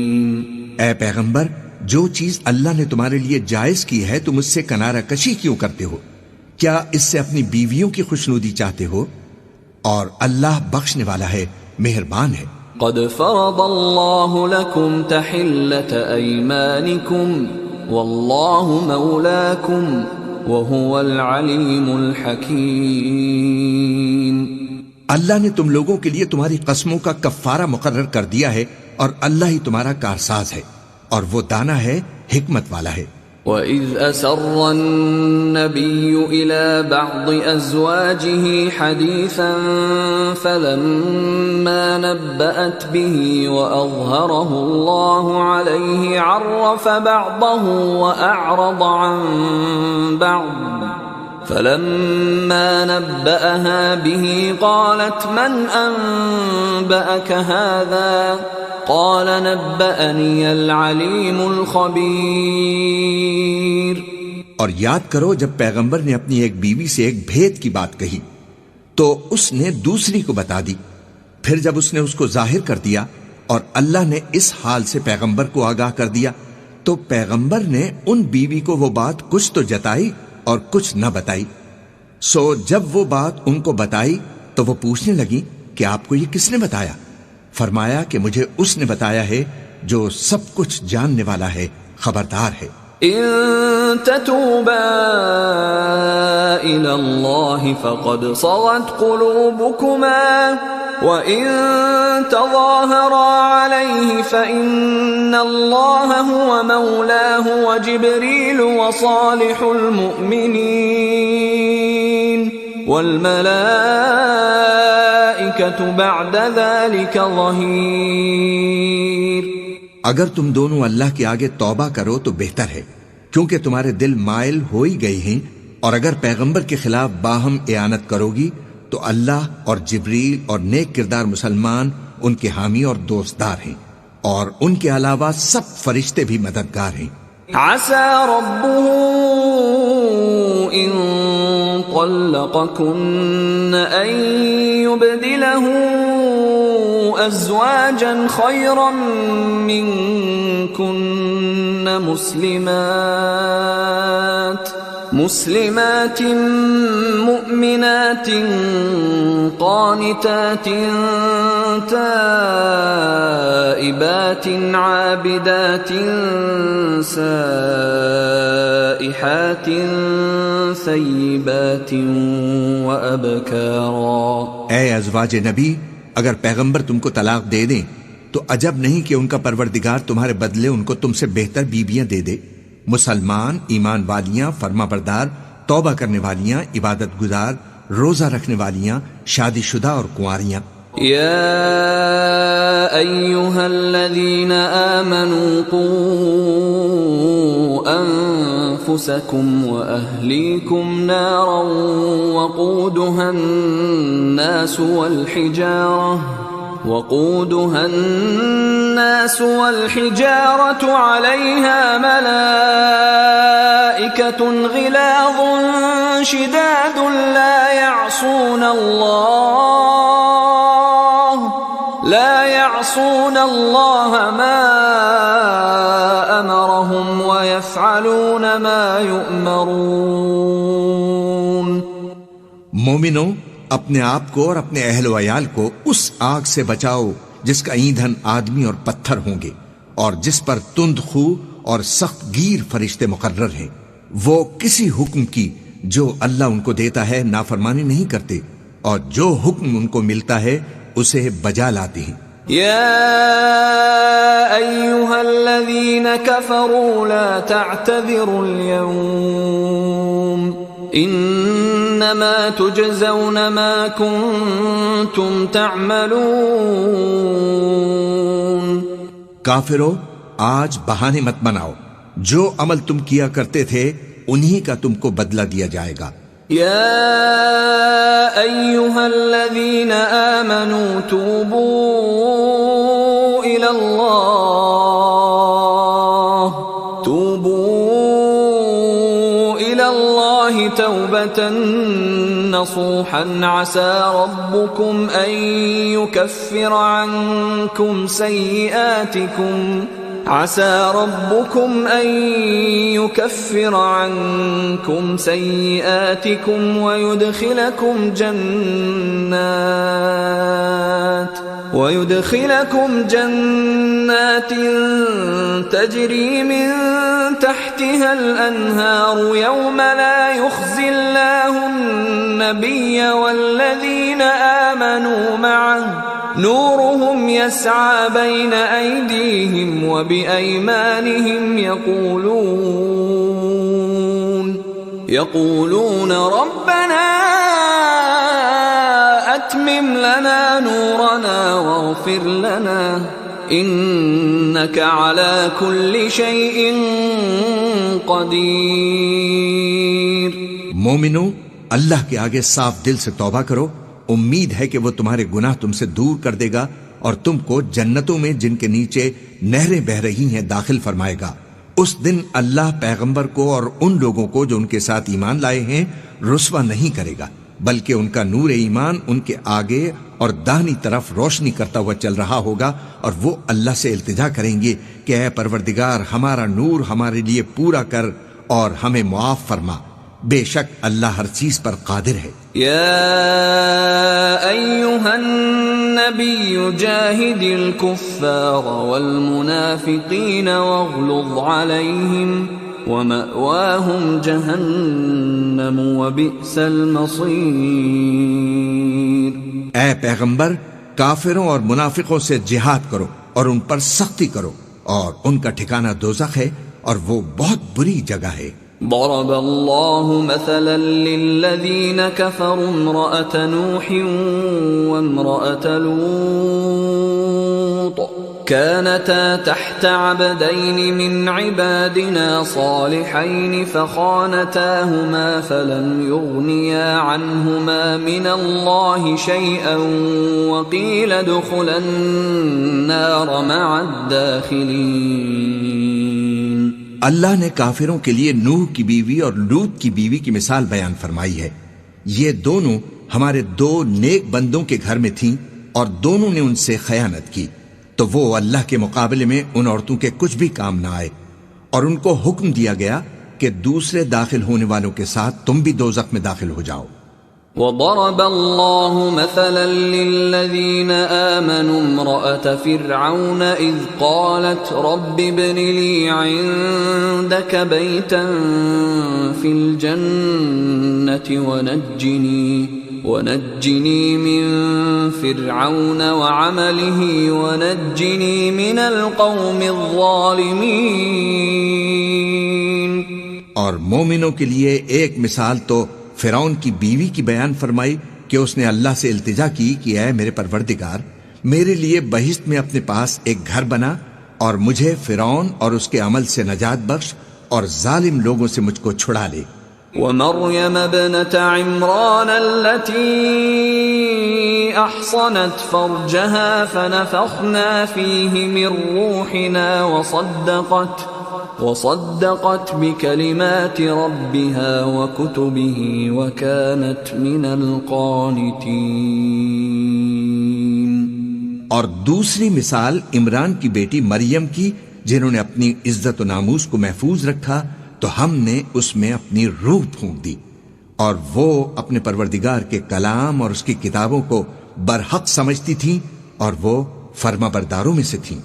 اے پیغمبر، جو چیز اللہ نے تمہارے لیے جائز کی ہے تم اس سے کنارہ کشی کیوں کرتے ہو؟ کیا اس سے اپنی بیویوں کی خوشنودی چاہتے ہو؟ اور اللہ بخشنے والا ہے، مہربان ہے۔ قد فرض اللہ لکم تحلۃ ایمانکم واللہ مولاکم وہو العلیم الحکیم۔ اللہ نے تم لوگوں کے لیے تمہاری قسموں کا کفارہ مقرر کر دیا ہے اور اللہ ہی تمہارا کارساز ہے اور وہ دانا ہے، حکمت والا ہے۔ وَإِذْ أَسَرَّ النَّبِيُّ إِلَى بَعْضِ أَزْوَاجِهِ حَدِيثًا فَلَمَّا نَبَّأَتْ بِهِ وَأَظْهَرَهُ اللَّهُ عَلَيْهِ عَرَّفَ بَعْضَهُ وَأَعْرَضَ عَنْ بَعْضٍ فَلَمَّا نَبَّأَهَا بِهِ قَالَتْ مَنْ أَنبَأَكَ هَذَا قال نبأني العليم الخبير۔ اور یاد کرو جب پیغمبر نے اپنی ایک بیوی سے ایک بھید کی بات کہی تو اس نے دوسری کو بتا دی، پھر جب اس نے اس کو ظاہر کر دیا اور اللہ نے اس حال سے پیغمبر کو آگاہ کر دیا تو پیغمبر نے ان بیوی کو وہ بات کچھ تو جتائی اور کچھ نہ بتائی۔ سو جب وہ بات ان کو بتائی تو وہ پوچھنے لگی کہ آپ کو یہ کس نے بتایا؟ فرمایا کہ مجھے اس نے بتایا ہے جو سب کچھ جاننے والا ہے، خبردار ہے۔ ان تتوبا الى اللہ فقد صغت قلوبكما وان تظاہرا علیہ فإن اللہ هو مولاه وجبریل وصالح المؤمنین والملائکۃ بعد ذلك ظہیر۔ اگر تم دونوں اللہ کے آگے توبہ کرو تو بہتر ہے، کیونکہ تمہارے دل مائل ہو ہی گئے ہیں، اور اگر پیغمبر کے خلاف باہم اعانت کرو گی تو اللہ اور جبریل اور نیک کردار مسلمان ان کے حامی اور دوستدار ہیں، اور ان کے علاوہ سب فرشتے بھی مددگار ہیں۔ عسى ربه إن طلقكن أن يبدله أزواجا خيرا منكن مسلمات مؤمنات قانتات تائبات عابدات سائحات ثیبات وابکارا۔ اے ازواج نبی، اگر پیغمبر تم کو طلاق دے دیں تو عجب نہیں کہ ان کا پروردگار تمہارے بدلے ان کو تم سے بہتر بیویاں دے دے، مسلمان، ایمان والیاں، فرما بردار، توبہ کرنے والیاں، عبادت گزار، روزہ رکھنے والیاں، شادی شدہ اور کنواریاں۔ یا ایہا الذین آمنوا قوا انفسکم واہلیکم نارا وقودها الناس والحجارة عليها ملائكة غلاظ شداد لا يعصون الله ما أمرهم ويفعلون ما يؤمرون۔ مومنو، اپنے آپ کو اور اپنے اہل و عیال کو اس آگ سے بچاؤ جس کا ایندھن آدمی اور پتھر ہوں گے، اور جس پر تند خو اور سخت گیر فرشتے مقرر ہیں۔ وہ کسی حکم کی جو اللہ ان کو دیتا ہے نافرمانی نہیں کرتے، اور جو حکم ان کو ملتا ہے اسے بجا لاتے ہیں۔ یا ایہا الذین کفروا لا تعتذروا اليوم انما تجزون ما کنتم تعملون۔ کافرو، آج بہانے مت بناؤ، جو عمل تم کیا کرتے تھے انہی کا تم کو بدلہ دیا جائے گا۔ يا أيها الذين آمنوا توبوا إلى الله توبة نصوحا عسى ربكم أن يكفر عنكم سيئاتكم ويدخلكم جنات تجري من تحتها الأنهار يوم لا يخزي الله النبي والذين آمنوا معه نورهم يسعى بين أيديهم وبأيمانهم يقولون ربنا أتمم لنا نورنا واغفر لنا إنك على كل شيء قدير۔ مومنو، اللہ کے آگے صاف دل سے توبہ کرو، امید ہے کہ وہ تمہارے گناہ تم سے دور کر دے گا اور تم کو جنتوں میں جن کے نیچے نہریں بہہ رہی ہیں داخل فرمائے گا۔ اس دن اللہ پیغمبر کو اور ان لوگوں کو جو ان کے ساتھ ایمان لائے ہیں رسوا نہیں کرے گا، بلکہ ان کا نور ایمان ان کے آگے اور داہنی طرف روشنی کرتا ہوا چل رہا ہوگا، اور وہ اللہ سے التجا کریں گے کہ اے پروردگار ہمارا نور ہمارے لیے پورا کر اور ہمیں معاف فرما، بے شک اللہ ہر چیز پر قادر ہے۔ یا ایھا النبی جاہد الکفار والمنافقین واغلظ علیہم ومأواہم جہنم وبئس المصیر۔ اے پیغمبر، کافروں اور منافقوں سے جہاد کرو اور ان پر سختی کرو، اور ان کا ٹھکانہ دوزخ ہے اور وہ بہت بری جگہ ہے۔ ضرب الله مثلا للذين كفروا امرأة نوح وامرأة لوط كانتا تحت عبدين من عبادنا صالحين فخانتاهما فلم يغنيا عنهما من الله شيئا وقيل ادخلا النار مع الداخلين۔ اللہ نے کافروں کے لیے نوح کی بیوی اور لوط کی بیوی کی مثال بیان فرمائی ہے۔ یہ دونوں ہمارے دو نیک بندوں کے گھر میں تھیں اور دونوں نے ان سے خیانت کی، تو وہ اللہ کے مقابلے میں ان عورتوں کے کچھ بھی کام نہ آئے، اور ان کو حکم دیا گیا کہ دوسرے داخل ہونے والوں کے ساتھ تم بھی دوزخ میں داخل ہو جاؤ۔ وضرب الله مثلا للذين آمنوا امرأة فرعون إذ قالت رب ابن لي عندك بيتا في الجنة ونجني من فرعون وعمله ونجني من القوم الظالمين۔ اور مومنوں کے لیے ایک مثال تو فرعون کی بیوی کی بیان فرمائی کہ اس نے اللہ سے التجا کی کہ اے میرے پروردگار، میرے لیے بہشت میں اپنے پاس ایک گھر بنا اور مجھے فرعون اور اس کے عمل سے نجات بخش اور ظالم لوگوں سے مجھ کو چھڑا لے۔ ومريم ابنة عمران التي أحصنت فرجها فنفخنا فيه من روحنا وصدقت بكلمات ربها وكتبه وكانت من القانتين۔ اور دوسری مثال عمران کی بیٹی مریم کی، جنہوں نے اپنی عزت و ناموس کو محفوظ رکھا تو ہم نے اس میں اپنی روح پھونک دی، اور وہ اپنے پروردگار کے کلام اور اس کی کتابوں کو برحق سمجھتی تھیں، اور وہ فرما برداروں میں سے تھیں۔